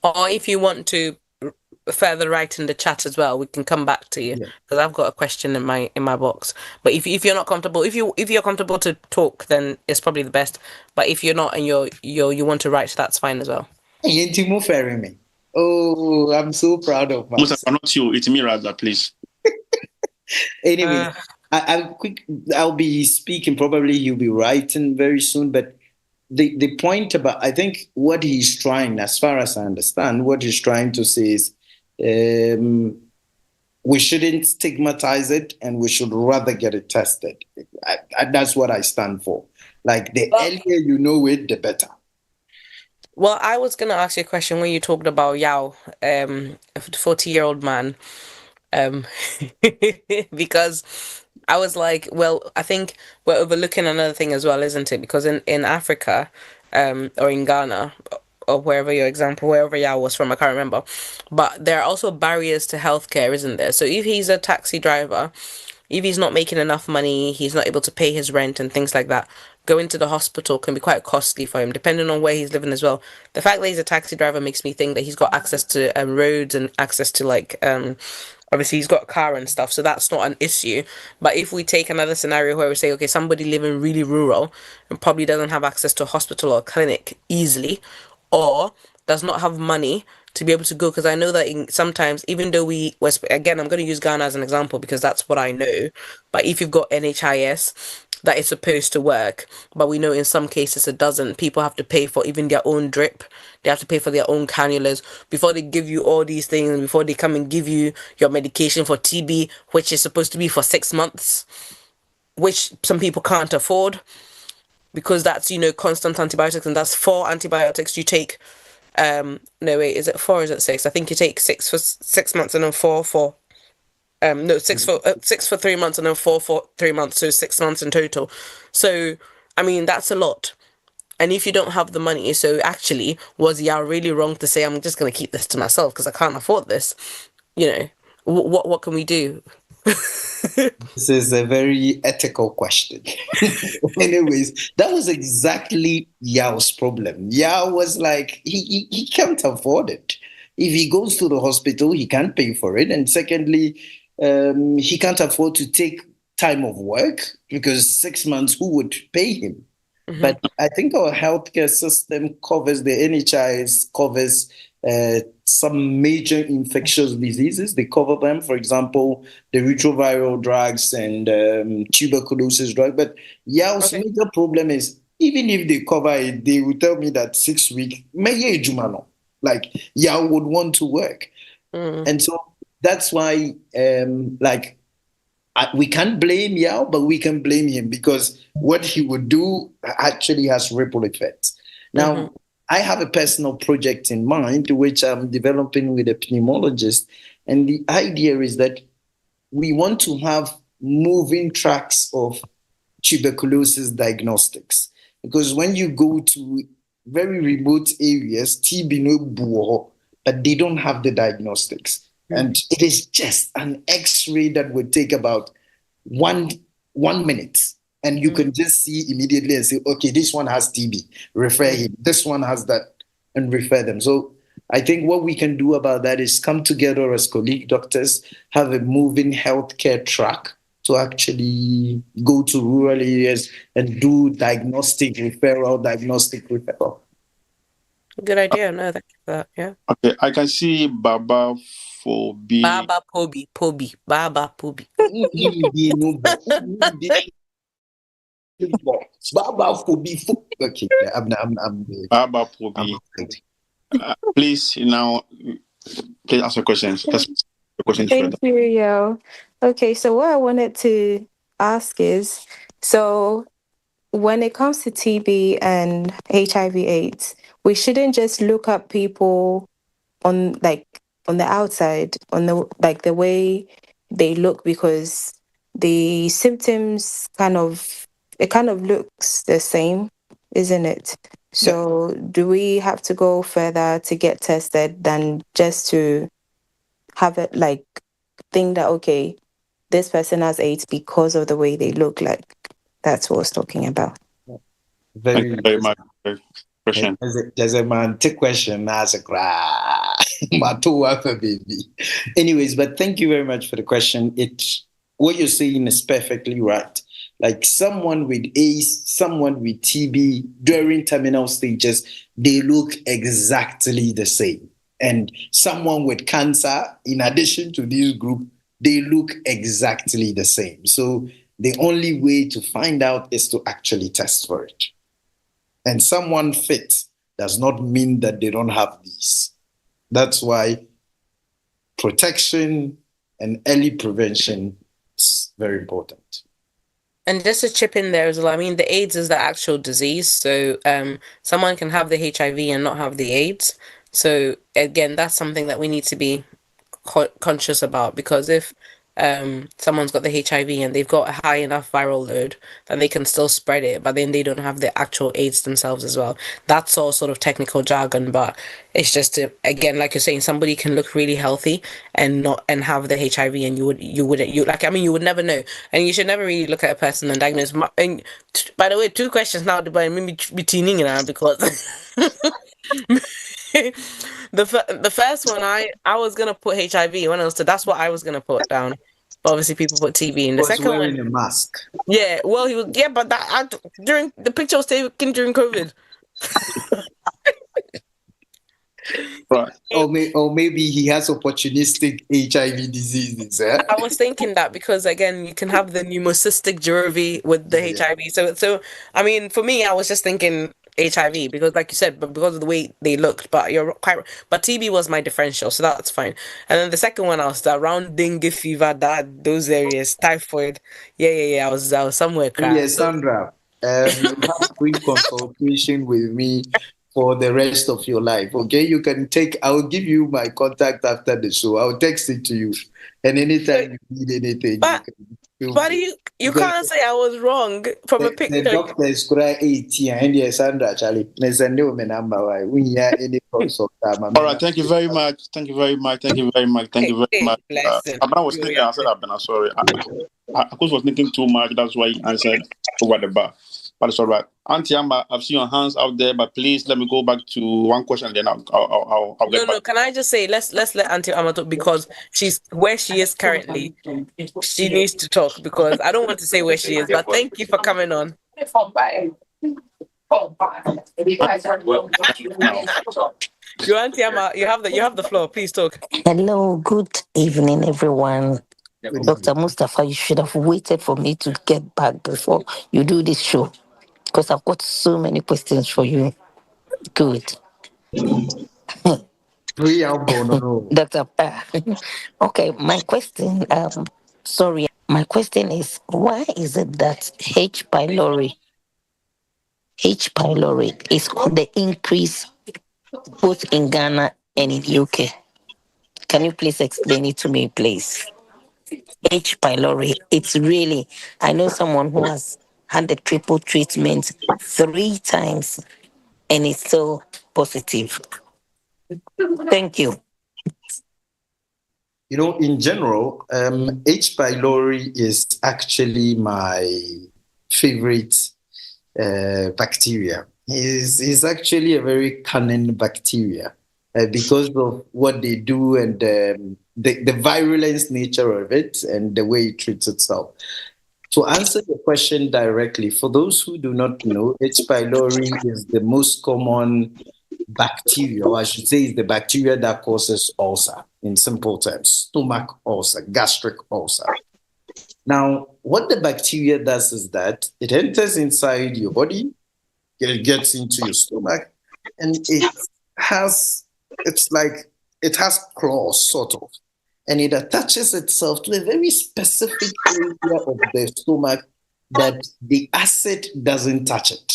Or if you want to further write in the chat as well, we can come back to you, because I've got a question in my box. But if you're not comfortable, if you're comfortable to talk, then it's probably the best. But if you're not and you want to write, that's fine as well. Oh, I'm so proud of myself. Mustafa, not you. It's me rather, please. Anyway, I'll be speaking. Probably he'll be writing very soon. But the point about, I think what he's trying, as far as I understand, what he's trying to say is we shouldn't stigmatize it and we should rather get it tested. That's what I stand for. Like the earlier you know it, the better. Well, I was going to ask you a question when you talked about Yao, a 40-year-old man, because I was like, well, I think we're overlooking another thing as well, isn't it? Because in Africa, or in Ghana, or wherever Yao was from, I can't remember, but there are also barriers to healthcare, isn't there? So if he's a taxi driver, if he's not making enough money, he's not able to pay his rent and things like that, going to the hospital can be quite costly for him, depending on where he's living as well. The fact that he's a taxi driver makes me think that he's got access to roads and access to like obviously he's got a car and stuff, so that's not an issue. But if we take another scenario where we say, okay, somebody living really rural and probably doesn't have access to a hospital or a clinic easily, or does not have money to be able to go, because I know that sometimes, even though again, I'm going to use Ghana as an example because that's what I know, but if you've got NHIS, that is supposed to work, but we know in some cases it doesn't. People have to pay for even their own drip. They have to pay for their own cannulas before they give you all these things, and before they come and give you your medication for TB, which is supposed to be for 6 months, which some people can't afford because that's, constant antibiotics, and that's 4 antibiotics you take. No, wait, is it 4 or is it 6? I think you take 6 for 6 months and then 4 for no, 6 for 3 months and then 4 for 3 months, so 6 months in total. So, I mean, that's a lot. And if you don't have the money, so actually, was Yao really wrong to say, I'm just going to keep this to myself because I can't afford this? What can we do? This is a very ethical question. Anyways, that was exactly Yao's problem. Yao was like, he can't afford it. If he goes to the hospital, he can't pay for it. And secondly, he can't afford to take time of work because 6 months, who would pay him? Mm-hmm. But I think our healthcare system covers, the NHIS covers some major infectious diseases. They cover them, for example, the retroviral drugs and tuberculosis drug. But Yao's major problem is, even if they cover it, they will tell me that 6 weeks, like Yao would want to work. And so that's why, we can't blame Yao, but we can blame him because what he would do actually has ripple effects. Now, I have a personal project in mind, which I'm developing with a pneumologist. And the idea is that we want to have moving tracks of tuberculosis diagnostics. Because when you go to very remote areas, TB no buo, but they don't have the diagnostics. And it is just an X-ray that would take about one minute. And you can just see immediately and say, okay, this one has TB, refer him. This one has that, and refer them. So I think what we can do about that is come together as colleague doctors, have a moving healthcare track to actually go to rural areas and do diagnostic referral. Good idea. No, thank you for that. Yeah. Okay, I can see Baba Phoebe. Baba Pobi. Baba Pobi. Baba Phoebe. Okay, I'm Baba Pobi. Please ask your questions. Thank you, Yo. Okay, so what I wanted to ask is, so when it comes to TB and HIV/AIDS, we shouldn't just look at people on the outside, on the way they look, because the symptoms kind of looks the same, isn't it? So do we have to go further to get tested than just to have it think that, okay, this person has AIDS because of the way they look like? That's what I was talking about. Thank you very much. Question. There's a romantic question as a cry. Baby. Anyways, but thank you very much for the question. What you're saying is perfectly right. Like someone with AIDS, someone with TB during terminal stages, they look exactly the same. And someone with cancer, in addition to this group, they look exactly the same. So the only way to find out is to actually test for it. And someone fit does not mean that they don't have these. That's why protection and early prevention is very important. And just to chip in there as well, I mean, the AIDS is the actual disease. So someone can have the HIV and not have the AIDS. So again, that's something that we need to be conscious about, because if someone's got the HIV and they've got a high enough viral load that they can still spread it, but then they don't have the actual AIDS themselves as well. That's all sort of technical jargon, but it's just again, like you're saying, somebody can look really healthy and not and have the HIV, and you would never know, and you should never really look at a person and diagnose. And by the way, two questions now, but maybe be tuning in now because the first one I was gonna put HIV when I was that's what I was gonna put down. But obviously people put TB in the second wearing one. a mask. Yeah, well he was but during the picture was taken during COVID. Right. Or maybe he has opportunistic HIV diseases. I was thinking that because again, you can have the pneumocystic GRV with the HIV. So I mean, for me, I was just thinking HIV because, like you said, but because of the way they looked. But you're quite. But TB was my differential, so that's fine. And then the second one, I was around dengue fever, those areas, typhoid. Yeah. I was somewhere. Yes, Sandra. You have free consultation with me for the rest of your life. Okay, you can I'll give you my contact after the show. I'll text it to you, and anytime you need anything, but you can't say I was wrong from a picture. The doctor is crying 18, and yes, Sandra, Charlie. There's a new number. Why we hear any consult? All right, thank you very much. Thank you very much. Thank you very much. Thank you very much. I was thinking. I said, "I'm sorry." I was thinking too much. That's why I said over the bar. But it's all right. Auntie Amber, I've seen your hands out there, but please let me go back to one question, then I'll get back. No. Can I just say let's let Auntie Amber talk because she's where she is currently. She needs to talk because I don't want to say where she is. But thank you for coming on. Your Auntie Amber, you have the floor. Please talk. Hello, good evening, everyone. Dr. Mustapha, you should have waited for me to get back before you do this show because I've got so many questions for you. Good. Dr. Okay, my question, my question is, why is it that H. pylori is on the increase both in Ghana and in UK? Can you please explain it to me, please? H. pylori, it's really, I know someone who has had the triple treatment 3 times and it's still positive. Thank you. You know, in general, H. pylori is actually my favorite bacteria. It's actually a very cunning bacteria because of what they do and the virulence nature of it and the way it treats itself. To answer the question directly, for those who do not know, H. pylori is the most common bacteria, or I should say is the bacteria that causes ulcer, in simple terms, stomach ulcer, gastric ulcer. Now, what the bacteria does is that it enters inside your body, it gets into your stomach, and it has claws, sort of, and it attaches itself to a very specific area of the stomach that the acid doesn't touch it.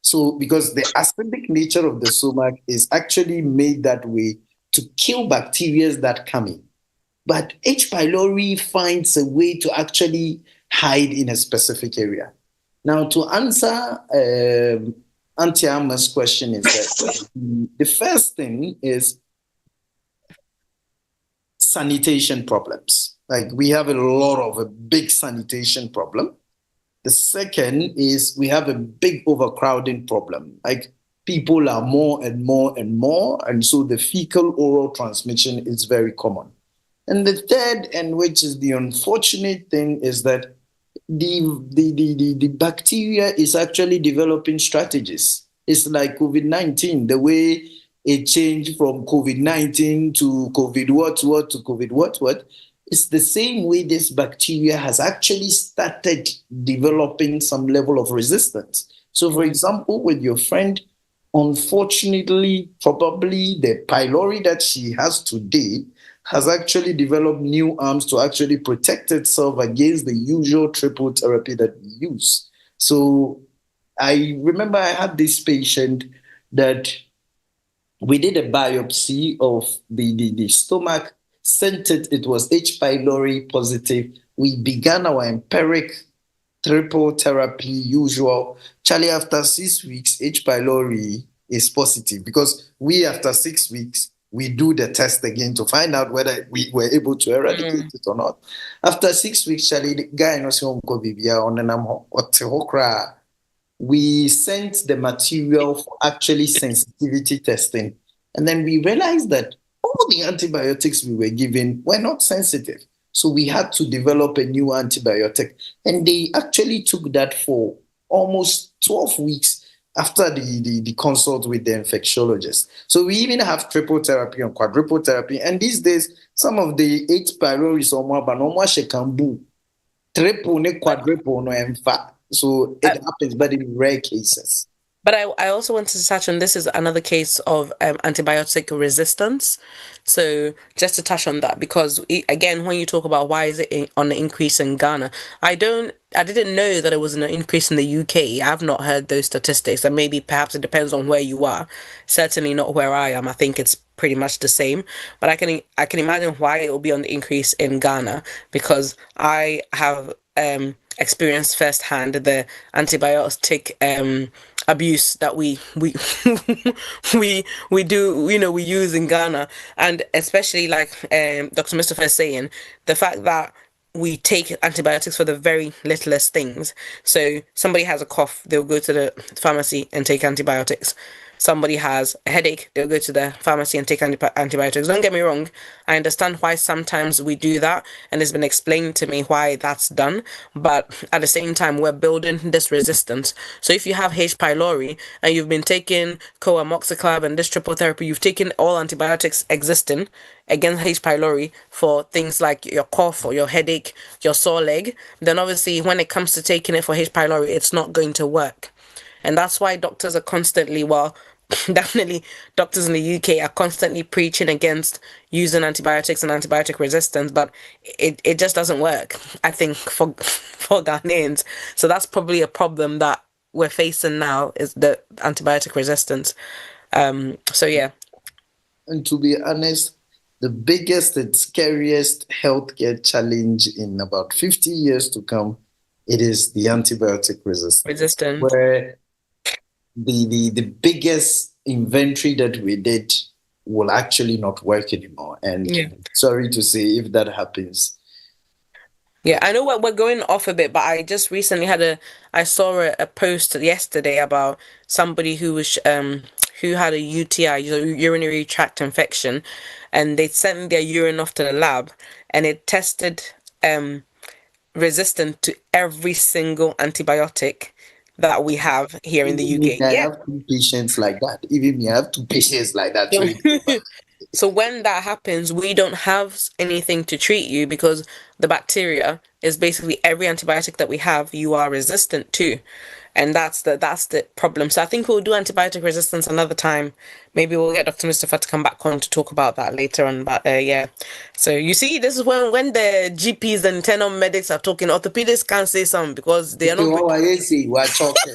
So, because the acidic nature of the stomach is actually made that way to kill bacteria that come in. But H. pylori finds a way to actually hide in a specific area. Now, to answer Auntie Amma's question is that the first thing is sanitation problems. Like we have a big sanitation problem. The second is we have a big overcrowding problem. Like people are more and more and more, and so the fecal oral transmission is very common. And the third, and which is the unfortunate thing, is that the bacteria is actually developing strategies. It's like COVID-19, the way it changed from COVID-19 to COVID what to COVID what. It's the same way this bacteria has actually started developing some level of resistance. So, for example, with your friend, unfortunately, probably the pylori that she has today has actually developed new arms to actually protect itself against the usual triple therapy that we use. So I remember I had this patient that we did a biopsy of the stomach sent it. It was H. pylori positive. We began our empiric triple therapy usual. Charlie, after 6 weeks, H. pylori is positive because we, after 6 weeks, we do the test again to find out whether we were able to eradicate it or not. After 6 weeks, Charlie, the guy knows home we sent the material for actually sensitivity testing. And then we realized that all the antibiotics we were given were not sensitive. So we had to develop a new antibiotic. And they actually took that for almost 12 weeks after the consult with the infectiologist. So we even have triple therapy and quadruple therapy. And these days, some of the H. pylori or more, but no more shekambu. Triple, ne quadruple, no empha. So it happens, but in rare cases. But I also wanted to touch on, this is another case of antibiotic resistance. So just to touch on that, because again, when you talk about why is it on the increase in Ghana, I didn't know that it was an increase in the UK. I've not heard those statistics, and maybe perhaps it depends on where you are. Certainly not where I am. I think it's pretty much the same. But I can imagine why it will be on the increase in Ghana, because I have experienced firsthand the antibiotic abuse that we do, we use in Ghana, and especially like Dr. Mustapha is saying, the fact that we take antibiotics for the very littlest things. So somebody has a cough, they'll go to the pharmacy and take antibiotics. Somebody has a headache, they'll go to the pharmacy and take antibiotics. Don't get me wrong, I understand why sometimes we do that, and it's been explained to me why that's done, but at the same time, we're building this resistance. So if you have H. pylori and you've been taking coamoxiclav and this triple therapy, you've taken all antibiotics existing against H. pylori for things like your cough or your headache, your sore leg, then obviously when it comes to taking it for H. pylori, it's not going to work. And that's why doctors are constantly, definitely doctors in the UK are constantly preaching against using antibiotics and antibiotic resistance, but it just doesn't work, I think, for Ghanaians. So that's probably a problem that we're facing now, is the antibiotic resistance. So yeah. And to be honest, the biggest and scariest healthcare challenge in about 50 years to come, it is the antibiotic resistance. Where the biggest inventory that we did will actually not work anymore. And sorry to say, if that happens. Yeah, I know we're going off a bit, but I just recently I saw a post yesterday about somebody who was who had a UTI, urinary tract infection, and they sent their urine off to the lab, and it tested resistant to every single antibiotic that we have here in the UK. I have two patients like that. Even me, I have two patients like that. So when that happens, we don't have anything to treat you, because the bacteria is basically every antibiotic that we have, you are resistant to. And that's the problem. So I think we'll do antibiotic resistance another time. Maybe we'll get Dr. Mustapha to come back on to talk about that later on. But yeah. So you see, this is when the GPs and internal medics are talking, orthopedics can't say something because they are not. We're talking.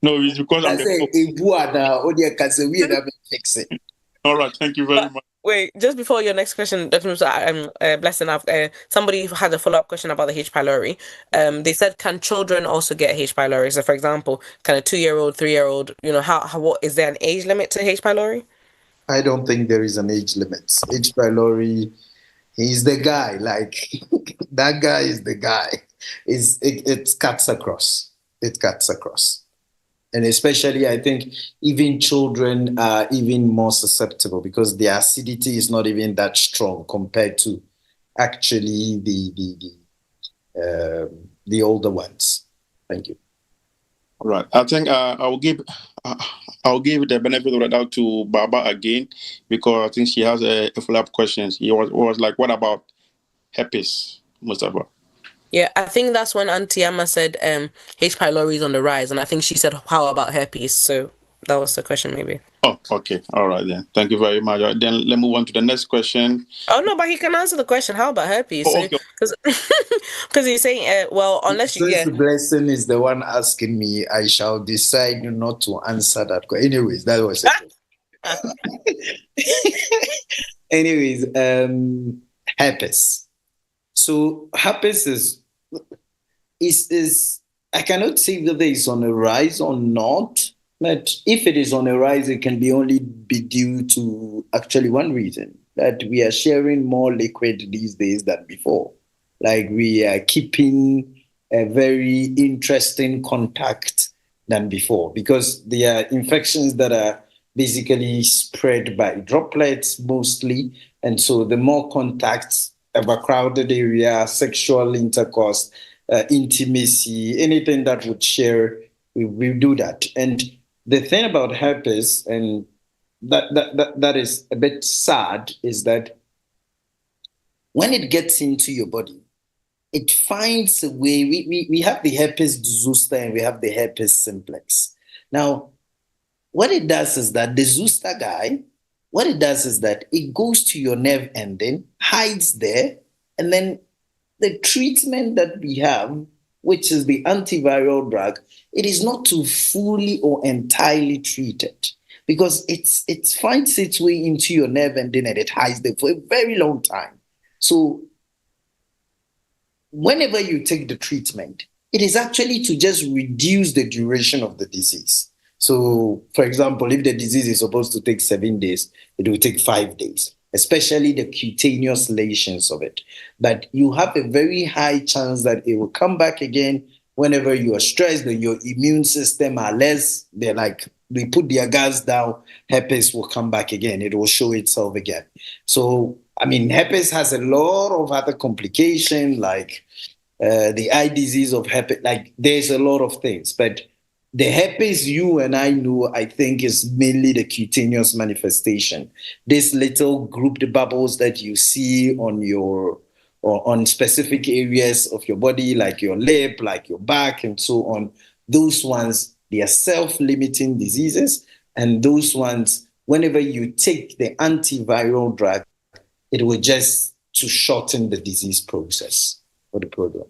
No, it's because I'm the All right, thank you very much. Wait, just before your next question, Dr. Blessing, somebody had a follow-up question about the H. pylori. They said, can children also get H. pylori? So, for example, can a 2-year-old, 3-year-old, what is there an age limit to H. pylori? I don't think there is an age limit. H. pylori, he's the guy. Like that guy is the guy. It cuts across. It cuts across. And especially, I think even children are even more susceptible because the acidity is not even that strong compared to actually the older ones. Thank you. All right. I think I'll give the benefit of the doubt to Baba again, because I think she has a follow-up question. He was like, what about herpes, Mustapha? Yeah, I think that's when Auntie Amma said H. pylori is on the rise, and I think she said, how about herpes? So that was the question, maybe. Oh, okay. All right, then. Thank you very much. Then let's move on to the next question. Oh, no, but he can answer the question. How about herpes? Oh, okay. Because he's saying, well, unless you... Since Blessing is the one asking me, I shall decide not to answer that question. Anyways, that was it. Anyways, herpes. So herpes is I cannot say whether it's on a rise or not, but if it is on a rise, it can only be due to actually one reason, that we are sharing more liquid these days than before. Like we are keeping a very interesting contact than before, because there are infections that are basically spread by droplets mostly. And so the more contacts, overcrowded area, sexual intercourse, intimacy, anything that would share, we do that. And the thing about herpes, and that is a bit sad, is that when it gets into your body, it finds a way. We have the herpes zoster and we have the herpes simplex. Now, what it does is that the zoster guy, what it does is that it goes to your nerve ending, hides there, and then the treatment that we have, which is the antiviral drug, it is not to fully or entirely treat it, because it finds its way into your nerve ending and it hides there for a very long time. So whenever you take the treatment, it is actually to just reduce the duration of the disease. So, for example, if the disease is supposed to take 7 days, it will take 5 days, especially the cutaneous lesions of it. But you have a very high chance that it will come back again whenever you are stressed and your immune system are less, they put their guards down, herpes will come back again. It will show itself again. So, I mean, herpes has a lot of other complications, like the eye disease of herpes. Like, there's a lot of things, but the herpes you and I know, I think, is mainly the cutaneous manifestation. These little grouped bubbles that you see on your or on specific areas of your body, like your lip, like your back, and so on. Those ones, they are self-limiting diseases, and those ones, whenever you take the antiviral drug, it will just to shorten the disease process for the program.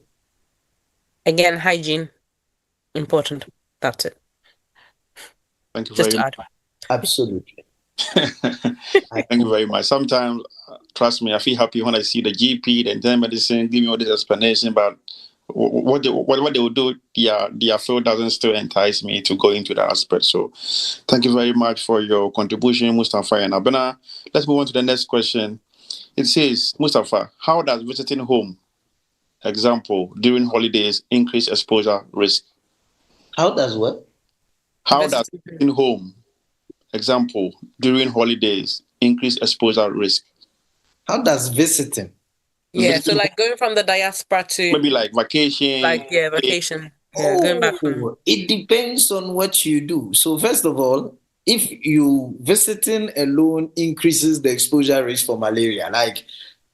Again, hygiene, important. That's it. Thank you Just very to add. much. Absolutely. Thank you very much. Sometimes, trust me, I feel happy when I see the GP, the internal medicine, give me all this explanation about what they will do. Their field doesn't still entice me to go into that aspect. So, thank you very much for your contribution, Mustapha and Abena. Let's move on to the next question. It says, Mustapha, how does visiting home, example, during holidays, increase exposure risk? How does what? How does visiting home, example, during holidays, increase exposure risk? How does visiting? Yeah, so like going from the diaspora to maybe like vacation. Vacation. Yeah, going back home. It depends on what you do. So first of all, if you visiting alone increases the exposure risk for malaria, like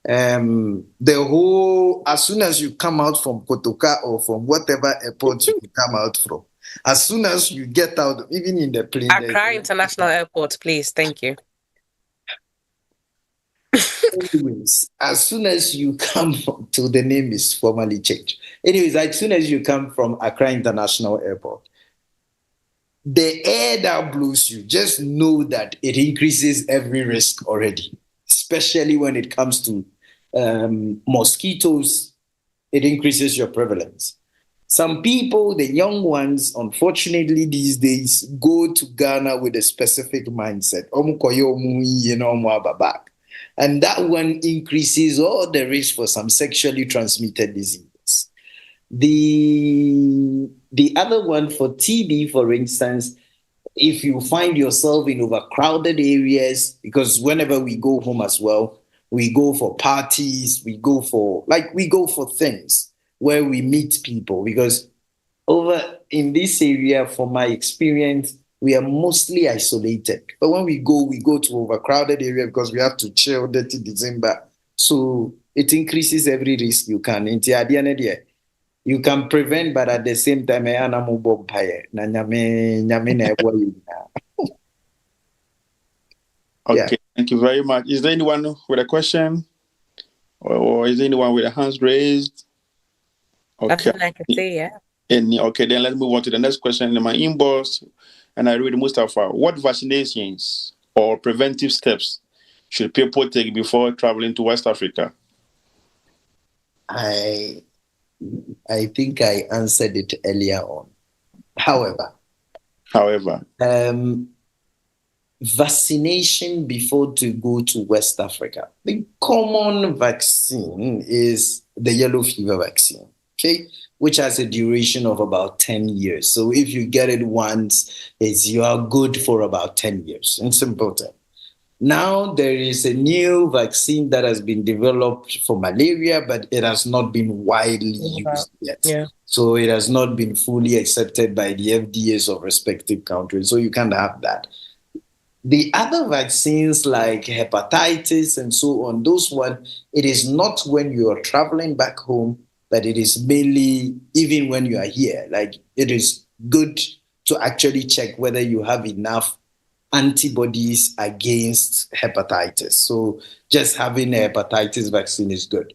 the whole, as soon as you come out from Kotoka or from whatever airport you come out from, as soon as you get out, even in the plane. Accra International Airport, please. Thank you. Anyways, as soon as you come to, the name is formally changed. Anyways, as soon as you come from Accra International Airport, the air that blows you, just know that it increases every risk already, especially when it comes to mosquitoes. It increases your prevalence. Some people, the young ones, unfortunately these days, go to Ghana with a specific mindset. And that one increases all the risk for some sexually transmitted diseases. The other one for TB, for instance, if you find yourself in overcrowded areas, because whenever we go home as well, we go for parties, we go for things where we meet people, because over in this area, from my experience, we are mostly isolated. But when we go to overcrowded area because we have to chill dirty December. So it increases every risk you can. You can prevent, but at the same time, Okay, Thank you very much. Is there anyone with a question? Or is there anyone with a hands raised? Okay. Nothing I can say, yeah. Okay, then let's move on to the next question in my inbox. And I read Mustapha, what vaccinations or preventive steps should people take before traveling to West Africa? I think I answered it earlier on. However, vaccination before to go to West Africa. The common vaccine is the yellow fever vaccine, okay, which has a duration of about 10 years. So if you get it once, you are good for about 10 years, in simple terms. Now there is a new vaccine that has been developed for malaria, but it has not been widely used yet. Yeah. So it has not been fully accepted by the FDAs of respective countries. So you can't have that. The other vaccines like hepatitis and so on, those ones, it is not when you are traveling back home, but it is mainly even when you are here. Like it is good to actually check whether you have enough antibodies against hepatitis. So just having a hepatitis vaccine is good.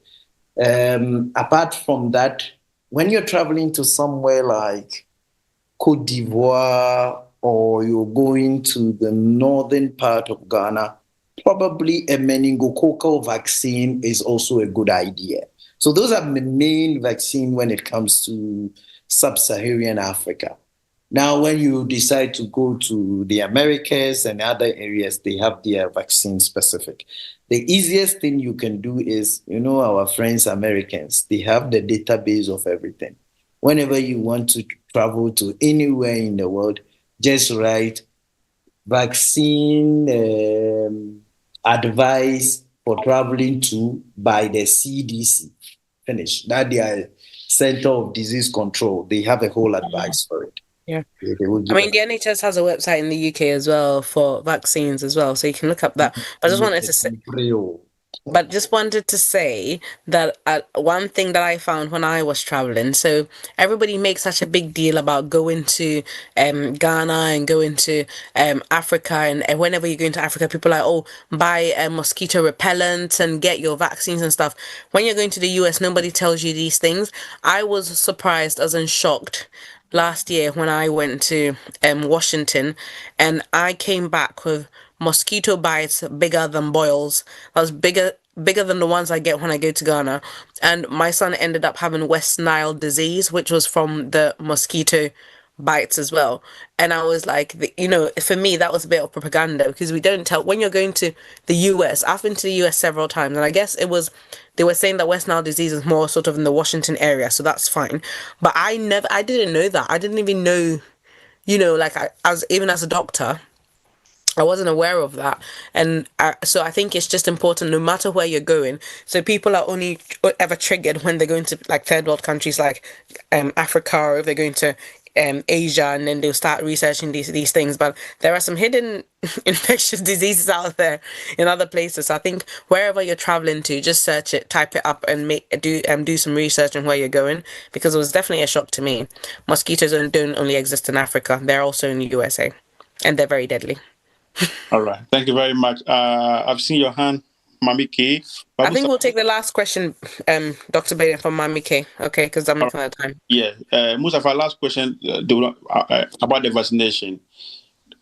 Apart from that, when you're traveling to somewhere like Cote d'Ivoire, or you're going to the northern part of Ghana, probably a meningococcal vaccine is also a good idea. So those are the main vaccine when it comes to sub-Saharan Africa. Now, when you decide to go to the Americas and other areas, they have their vaccine specific. The easiest thing you can do is, our friends Americans, they have the database of everything. Whenever you want to travel to anywhere in the world, just write vaccine advice for traveling to by the CDC. Finish. That their Center of Disease Control. They have a whole advice for it. Yeah. They will give I mean, the NHS has a website in the UK as well for vaccines as well, so you can look up that. I just wanted to say, but just wanted to say that one thing that I found when I was traveling, so everybody makes such a big deal about going to Ghana and going to Africa, and whenever you go into Africa, people are like, oh, buy mosquito repellent and get your vaccines and stuff. When you're going to the US, nobody tells you these things. I was surprised as in shocked last year when I went to Washington, and I came back with mosquito bites bigger than boils. That was bigger than the ones I get when I go to Ghana. And my son ended up having West Nile disease, which was from the mosquito bites as well. And I was like, for me, that was a bit of propaganda, because we don't tell when you're going to the US. I've been to the US several times, and I guess they were saying that West Nile disease is more sort of in the Washington area, so that's fine. But I didn't know that. I didn't even know, even as a doctor, I wasn't aware of that. And so I think it's just important, no matter where you're going. So people are only ever triggered when they're going to like third world countries like Africa, or if they're going to Asia, and then they'll start researching these things. But there are some hidden infectious diseases out there in other places. So I think wherever you're traveling to, just search it, type it up, and do some research on where you're going, because it was definitely a shock to me. Mosquitoes don't only exist in Africa; they're also in the USA, and they're very deadly. All right. Thank you very much. I've seen your hand, Mami K. I think we'll take the last question, Dr. Baden, from Mami K. Okay, because I'm looking at the time. Yeah. Mustapha, last question about the vaccination.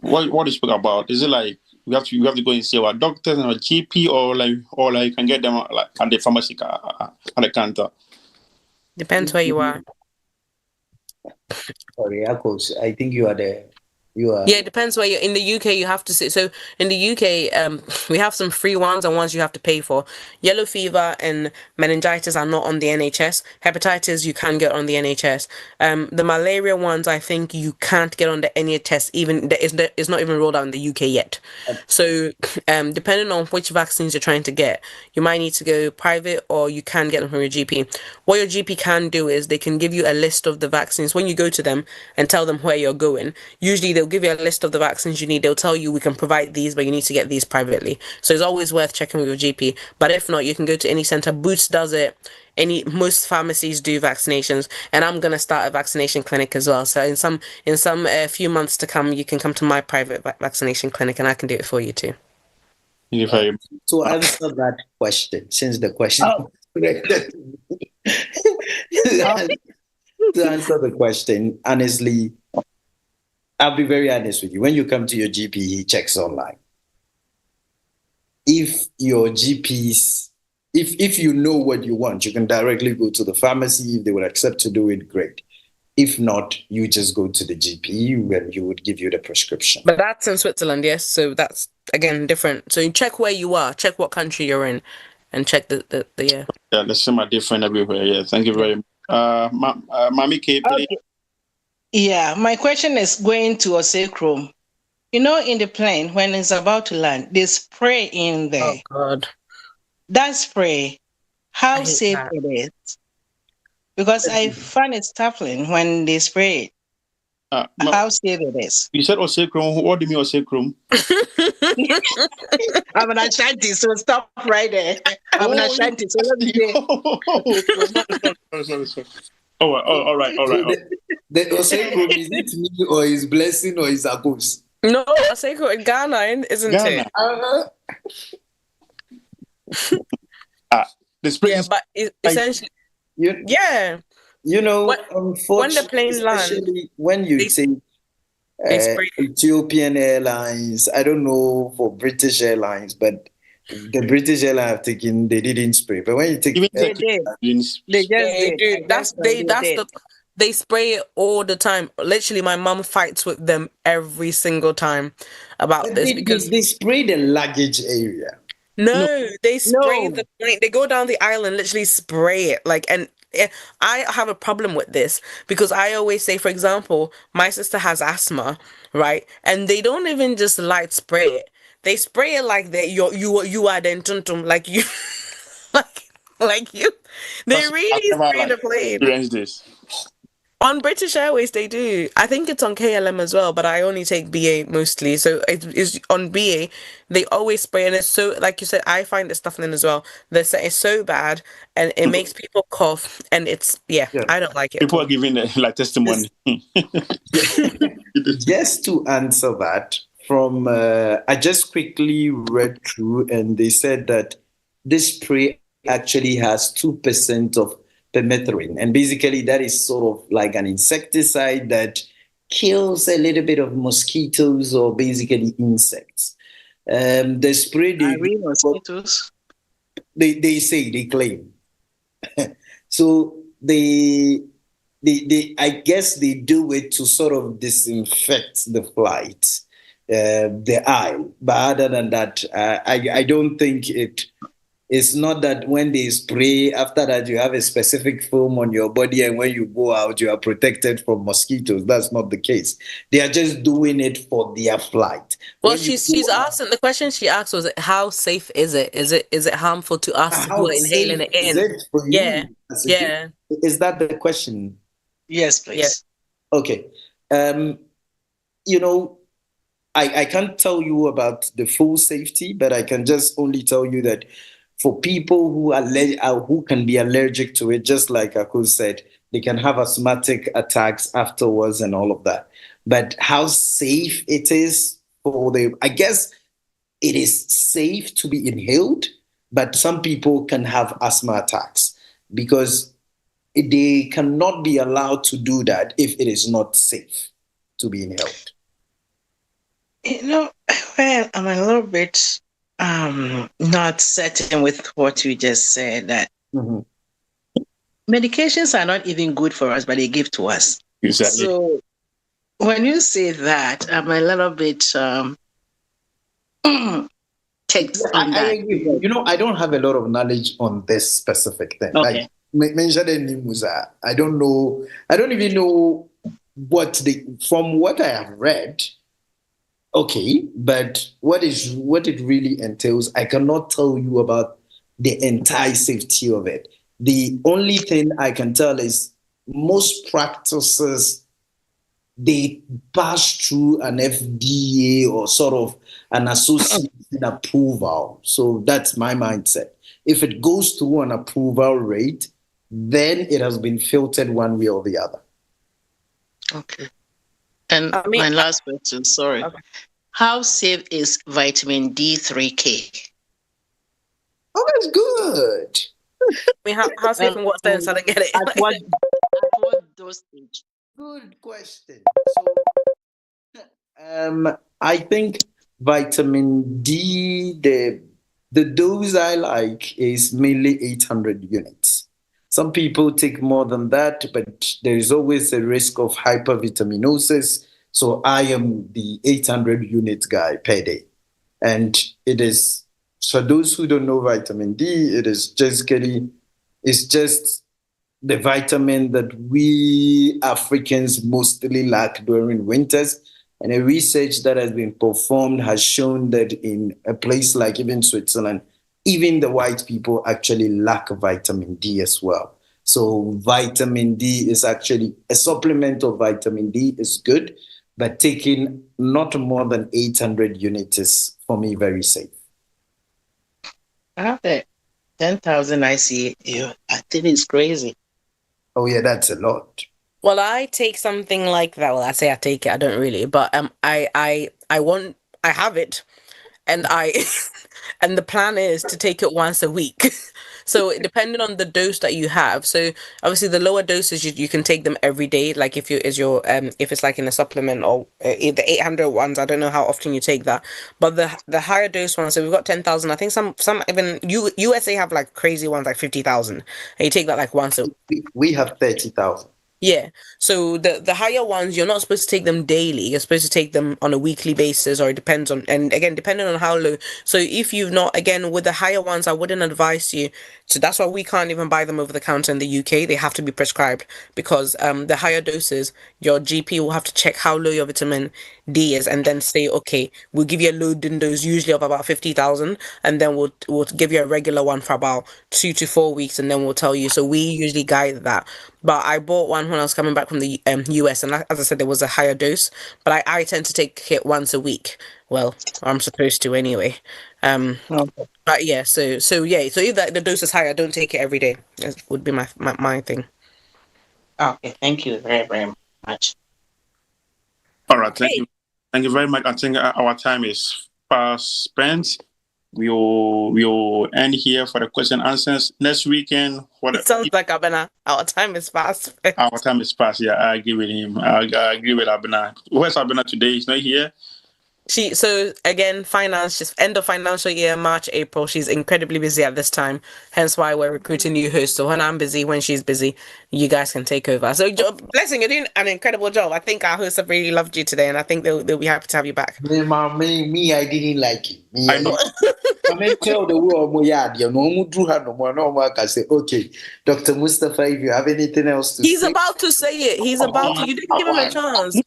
What do you speak about? Is it like we have to go and see our doctors and our GP, or you can get them like at the pharmacy at the counter? Depends where you are. Sorry, I think you are there. Yeah, it depends where you're. In the UK, you have to say. So in the UK, we have some free ones and ones you have to pay for. Yellow fever and meningitis are not on the NHS. Hepatitis you can get on the NHS. The malaria ones, I think you can't get on the NHS. Even it's not even rolled out in the UK yet. So depending on which vaccines you're trying to get, you might need to go private, or you can get them from your GP. What your GP can do is they can give you a list of the vaccines when you go to them and tell them where you're going. Usually they'll give you a list of the vaccines you need. They'll tell you we can provide these, but you need to get these privately. So it's always worth checking with your GP. But if not, you can go to any center. Boots does it. Most pharmacies do vaccinations, and I'm gonna start a vaccination clinic as well. So in some few months to come, you can come to my private vaccination clinic, and I can do it for you too. To answer that question, since the question to answer the question, honestly, I'll be very honest with you. When you come to your GP, he checks online. if your GPs, if you know what you want, you can directly go to the pharmacy. If they would accept to do it, great. If not, you just go to the GP and you would give you the prescription. But that's in Switzerland, yes. So that's again different. So you check where you are, check what country you're in, and check the yeah. Yeah, the same are different everywhere. Yeah, thank you very much. Mami K, please. Okay. Yeah, my question is going to Osekrom. You know, in the plane, when it's about to land, they spray in there. Oh God. That spray, how safe it is? Because I find it stifling when they spray it. How safe it is? You said Osekrom. What do you mean Osekrom? I'm an Ashanti, so stop right there. I'm an Ashanti, so let me Sorry. Oh, all right. The Osekrom, is it me or is Blessing or is Agos? No, Oseko in Ghana, isn't it? The spray. Yeah, but essentially, yeah. You know, when the plane lands, when you take Ethiopian Airlines, I don't know for British Airlines, but the British Airlines have taken, they didn't spray. But when you take, they did. They just did. They spray it all the time. Literally, my mom fights with them every single time about this because they spray the luggage area. No, they spray the plane. They go down the island, literally spray it. And I have a problem with this because I always say, for example, my sister has asthma, right? And they don't even just light spray it. They spray it like that. You are then tuntum, like you, like you. They really spray the plane. Experience this. On British Airways, they do. I think it's on KLM as well, but I only take BA mostly. So it is on BA. They always spray, and it's so, like you said, I find it stifling as well. It's so bad, and it makes people cough, and it's I don't like it. People are giving testimony. Just to answer that, from I just quickly read through, and they said that this spray actually has 2% of permethrin, and basically that is sort of like an insecticide that kills a little bit of mosquitoes or basically insects. The spray mosquitoes. They say, they claim. So they I guess they do it to sort of disinfect the flight, the aisle. But other than that, I don't think it's not that when they spray, after that you have a specific film on your body, and when you go out, you are protected from mosquitoes. That's not the case. They are just doing it for their flight. Well, she's asking, the question she asked was, how safe is it? Is it harmful to us who are inhaling it in? Yeah. Is that the question? Yes, please. Yeah. Okay. You know, I can't tell you about the full safety, but I can just only tell you that for people who can be allergic to it, just like Akul said, they can have asthmatic attacks afterwards and all of that. But how safe it is I guess it is safe to be inhaled, but some people can have asthma attacks because they cannot be allowed to do that if it is not safe to be inhaled. Well, I'm a little bit not certain with what you just said, that medications are not even good for us, but they give to us. Exactly. So when you say that, I'm a little bit takes on that. You know, I don't have a lot of knowledge on this specific thing. Okay. I don't know. I don't even know from what I have read. Okay, but what it really entails, I cannot tell you about the entire safety of it. The only thing I can tell is most practices, they pass through an FDA or sort of an associated approval. So that's my mindset. If it goes through an approval rate, then it has been filtered one way or the other. Okay. And my last question, sorry. Okay. How safe is vitamin D3K? Oh, that's good. I mean, how safe in what sense? I don't get it. At what dosage? Good question. So, I think vitamin D, The dose I like is mainly 800 units. Some people take more than that, but there is always a risk of hypervitaminosis. So I am the 800 unit guy per day. And it is, for those who don't know vitamin D, it's just the vitamin that we Africans mostly lack during winters. And a research that has been performed has shown that in a place like even Switzerland, even the white people actually lack vitamin D as well. So vitamin D is actually a supplement of vitamin D is good, but taking not more than 800 units is for me very safe. I have that 10,000 ICU. I think it's crazy. Oh yeah, that's a lot. Well, I take something like that. Well, I say I take it. I don't really, but I have it, and and the plan is to take it once a week. So depending on the dose that you have, so obviously the lower doses you can take them every day. Like if if it's like in a supplement or the 800 ones, I don't know how often you take that, but the higher dose ones. So we've got 10,000. I think some even USA have like crazy ones like 50,000, and you take that like once a. We have 30,000. Yeah. So the higher ones, you're not supposed to take them daily. You're supposed to take them on a weekly basis, or it depends on, and again, depending on how low. So if you've not, again, with the higher ones, I wouldn't advise you. So that's why we can't even buy them over the counter in the UK. They have to be prescribed because the higher doses, your GP will have to check how low your vitamin D is, and then say, okay, we'll give you a loading dose usually of about 50,000, and then we'll give you a regular one for about 2 to 4 weeks, and then we'll tell you. So we usually guide that. But I bought one when I was coming back from the US, and as I said, there was a higher dose. But I tend to take it once a week. Well, I'm supposed to anyway. But yeah, so if the dose is higher, don't take it every day. That would be my thing. Okay, thank you very, very much. All right, thank you very much. I think our time is fast spent. We'll end here for the question and answers. Next weekend, It sounds like Abena. Our time is fast. Our time is fast. Yeah, I agree with him. I agree with Abena. Where's Abena today? He's not here. So again, just end of financial year, March, April. She's incredibly busy at this time. Hence why we're recruiting new hosts. So when I'm busy, when she's busy, you guys can take over. So Blessing, you're doing an incredible job. I think our hosts have really loved you today, and I think they'll be happy to have you back. Me, I didn't like it. I know. I tell the world, I say, okay, Dr. Mustapha, if you have anything else to say. He's about to say it. He's about to. You didn't give him a chance.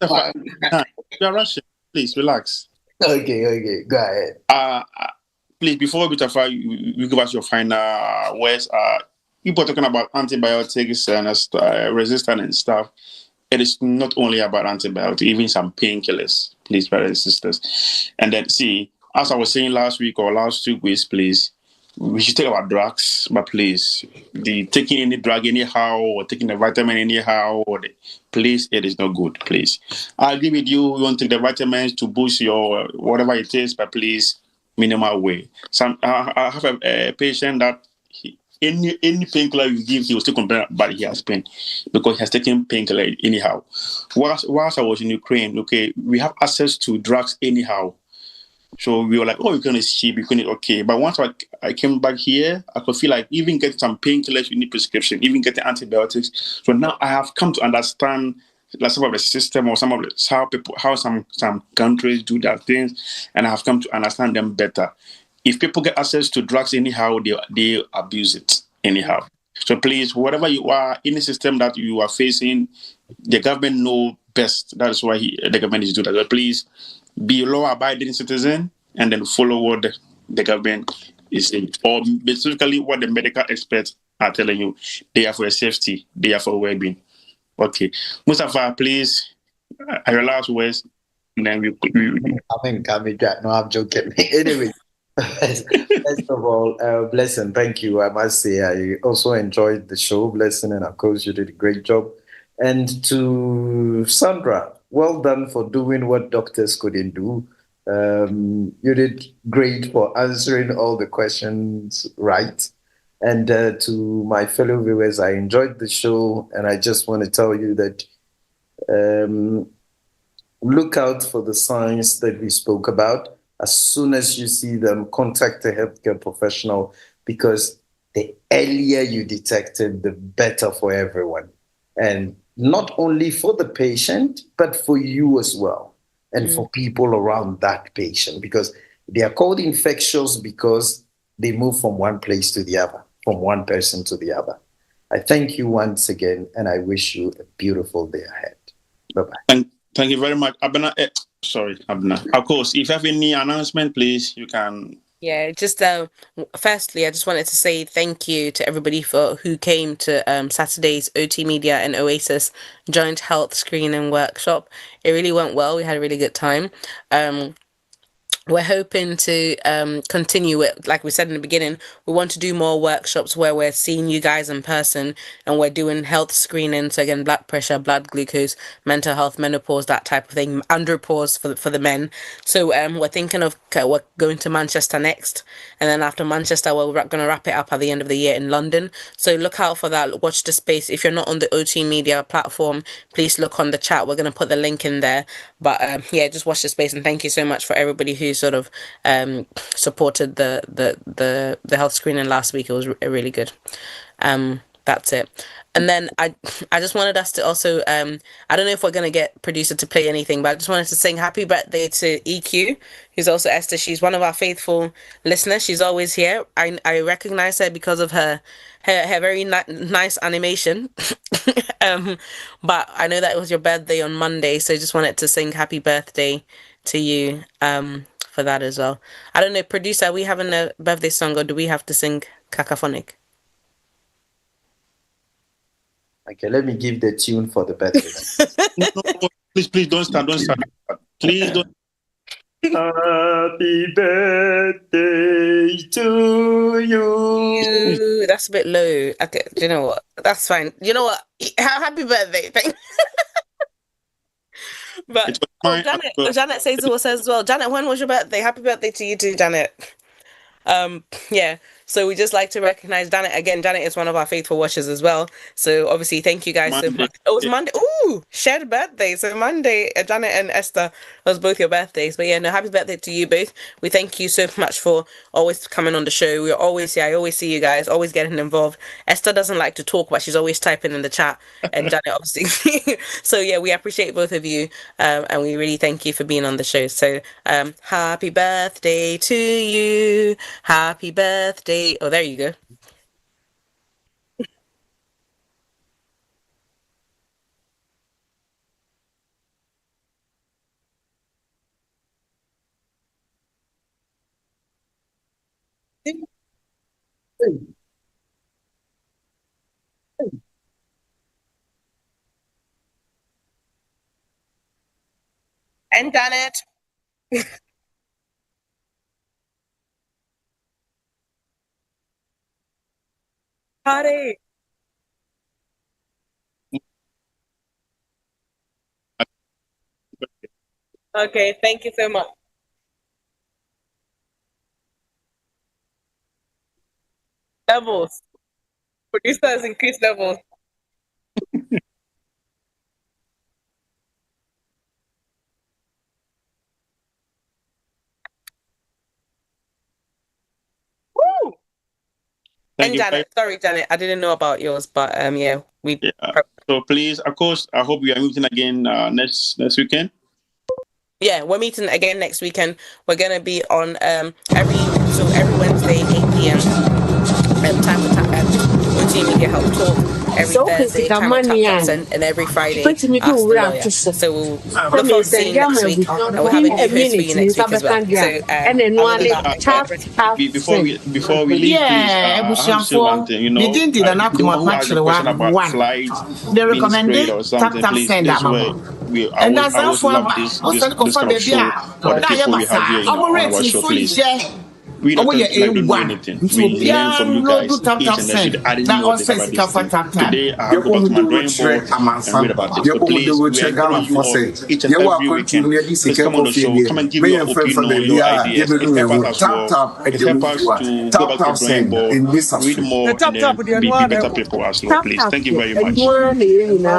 You're rushing. Please relax. Okay, go ahead. Please, before you give us your final words. People are talking about antibiotics and resistance and stuff. It is not only about antibiotics, even some painkillers, please, brothers and sisters. And then see, as I was saying last week or last 2 weeks, please, we should take our drugs, but please, taking any drug anyhow or taking the vitamin anyhow, please, it is not good, please. I agree with you. You want to take the vitamins to boost your whatever it is, but please, minimal way. I have a patient that any painkiller you give, he will still complain about he has pain because he has taken painkiller anyhow. Whilst I was in Ukraine, okay, we have access to drugs anyhow. So we were like, oh, you can cheap, you can okay. But once I came back here, I could feel like even getting some painkillers, you need prescription, even getting antibiotics. So now I have come to understand like some of the system or some of how some countries do their things, and I have come to understand them better. If people get access to drugs anyhow, they abuse it anyhow. So please, whatever you are, any system that you are facing, the government know best. That is why the government is doing that. But please, be a law-abiding citizen and then follow what the government is saying, or specifically what the medical experts are telling you. They are for your safety, they are for well-being. Okay, Mustapha, please, your last words, and then we. No, I'm joking. Anyway, first of all, Blessing, thank you. I must say, I also enjoyed the show, Blessing, and of course, you did a great job. And to Sandra, well done for doing what doctors couldn't do. You did great for answering all the questions right. And to my fellow viewers, I enjoyed the show, and I just want to tell you that look out for the signs that we spoke about. as soon as you see them, contact a healthcare professional, because the earlier you detect it, the better for everyone. And not only for the patient, but for you as well, and for people around that patient, because they are called infectious because they move from one place to the other, from one person to the other. I thank you once again, and I wish you a beautiful day ahead. Bye-bye. Thank you very much. Abena, Abena. Of course, if you have any announcement, please, you can. Yeah, just firstly, I just wanted to say thank you to everybody who came to Saturday's OT Media and Oasis joint health screening workshop. It really went well. We had a really good time. We're hoping to continue it. Like we said in the beginning, we want to do more workshops where we're seeing you guys in person and we're doing health screening. So again, blood pressure, blood glucose, mental health, menopause, that type of thing, andropause for the men. So we're thinking of we're going to Manchester next, and then after Manchester, we're going to wrap it up at the end of the year in London. So look out for that. Watch the space. If you're not on the OT Media platform, please look on the chat. We're going to put the link in there. But yeah, just watch the space, and thank you so much for everybody who sort of supported the health screening last week. It was really good. That's it. And then I just wanted us to also I don't know if we're gonna get producer to play anything, but I just wanted to sing happy birthday to EQ, who's also Esther. She's one of our faithful listeners. She's always here. I recognize her because of her very nice animation. But I know that it was your birthday on Monday, so I just wanted to sing happy birthday to you for that as well. I don't know, producer, are we having a birthday song, or do we have to sing cacophonic? Okay, let me give the tune for the birthday. No, please don't start. Please don't. Happy birthday to you. That's a bit low. Okay, do you know what? That's fine. You know what? Happy birthday. But Janet says it as well. Janet, when was your birthday? Happy birthday to you too, Janet. Yeah, so we just like to recognize Janet again. Janet is one of our faithful watchers as well, so obviously thank you guys so much. It was Monday. Ooh, shared birthday. So Monday, Janet and Esther, was both your birthdays. But yeah, no, happy birthday to you both. We thank you so much for always coming on the show. We're always here. I always see you guys always getting involved. Esther doesn't like to talk, but she's always typing in the chat, and Janet obviously. So yeah, we appreciate both of you, and we really thank you for being on the show. So happy birthday to you. Happy birthday. Oh, there you go. And Janet. Party. Okay, thank you so much. Levels. Producers increase levels. Woo! And Janet, sorry, Janet, I didn't know about yours, but yeah, we. Yeah. So please, of course, I hope we are meeting again next weekend. Yeah, we're meeting again next weekend. We're gonna be on every Wednesday 8 p.m. Time for OT Media Health Talk. Every Thursday, time for Taptap Send, and every Friday, Ask the Lawyer. So we'll look forward to seeing you next week, and we'll have a new host for you next week as well. So before we leave, please, I have to say one thing. You know, the one who asked the question about flights being sprayed or something, please, this way. I always love this kind of show for the people we have here on our show, please. We don't yeah, like don't know A1. anything. We learn from you guys each and every day. I didn't know what about this thing. Today I have to go to my drawing board and read about this. So please, we are calling you all each and every weekend. Please come on the show. Come and give your opinion, your ideas. It helps us as well. It helps us to go back to the drawing board, read more, and then be better people as well. Please, thank you very much.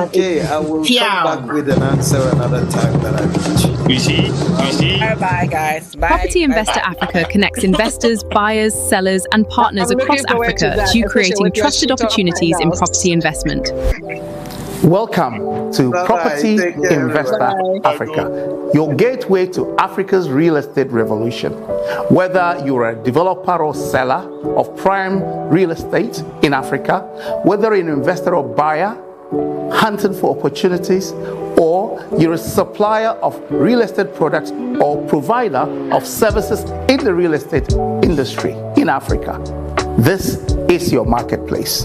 Okay, I will come back with an answer another time that I reach. You see? Bye, guys. Bye. Property Investor Africa connects investors, buyers, sellers, and partners across Africa to creating trusted opportunities in property investment. Welcome to Property Investor Africa, your gateway to Africa's real estate revolution. Whether you're a developer or seller of prime real estate in Africa, whether you're an investor or buyer hunting for opportunities, or you're a supplier of real estate products or provider of services in the real estate industry in Africa, this is your marketplace.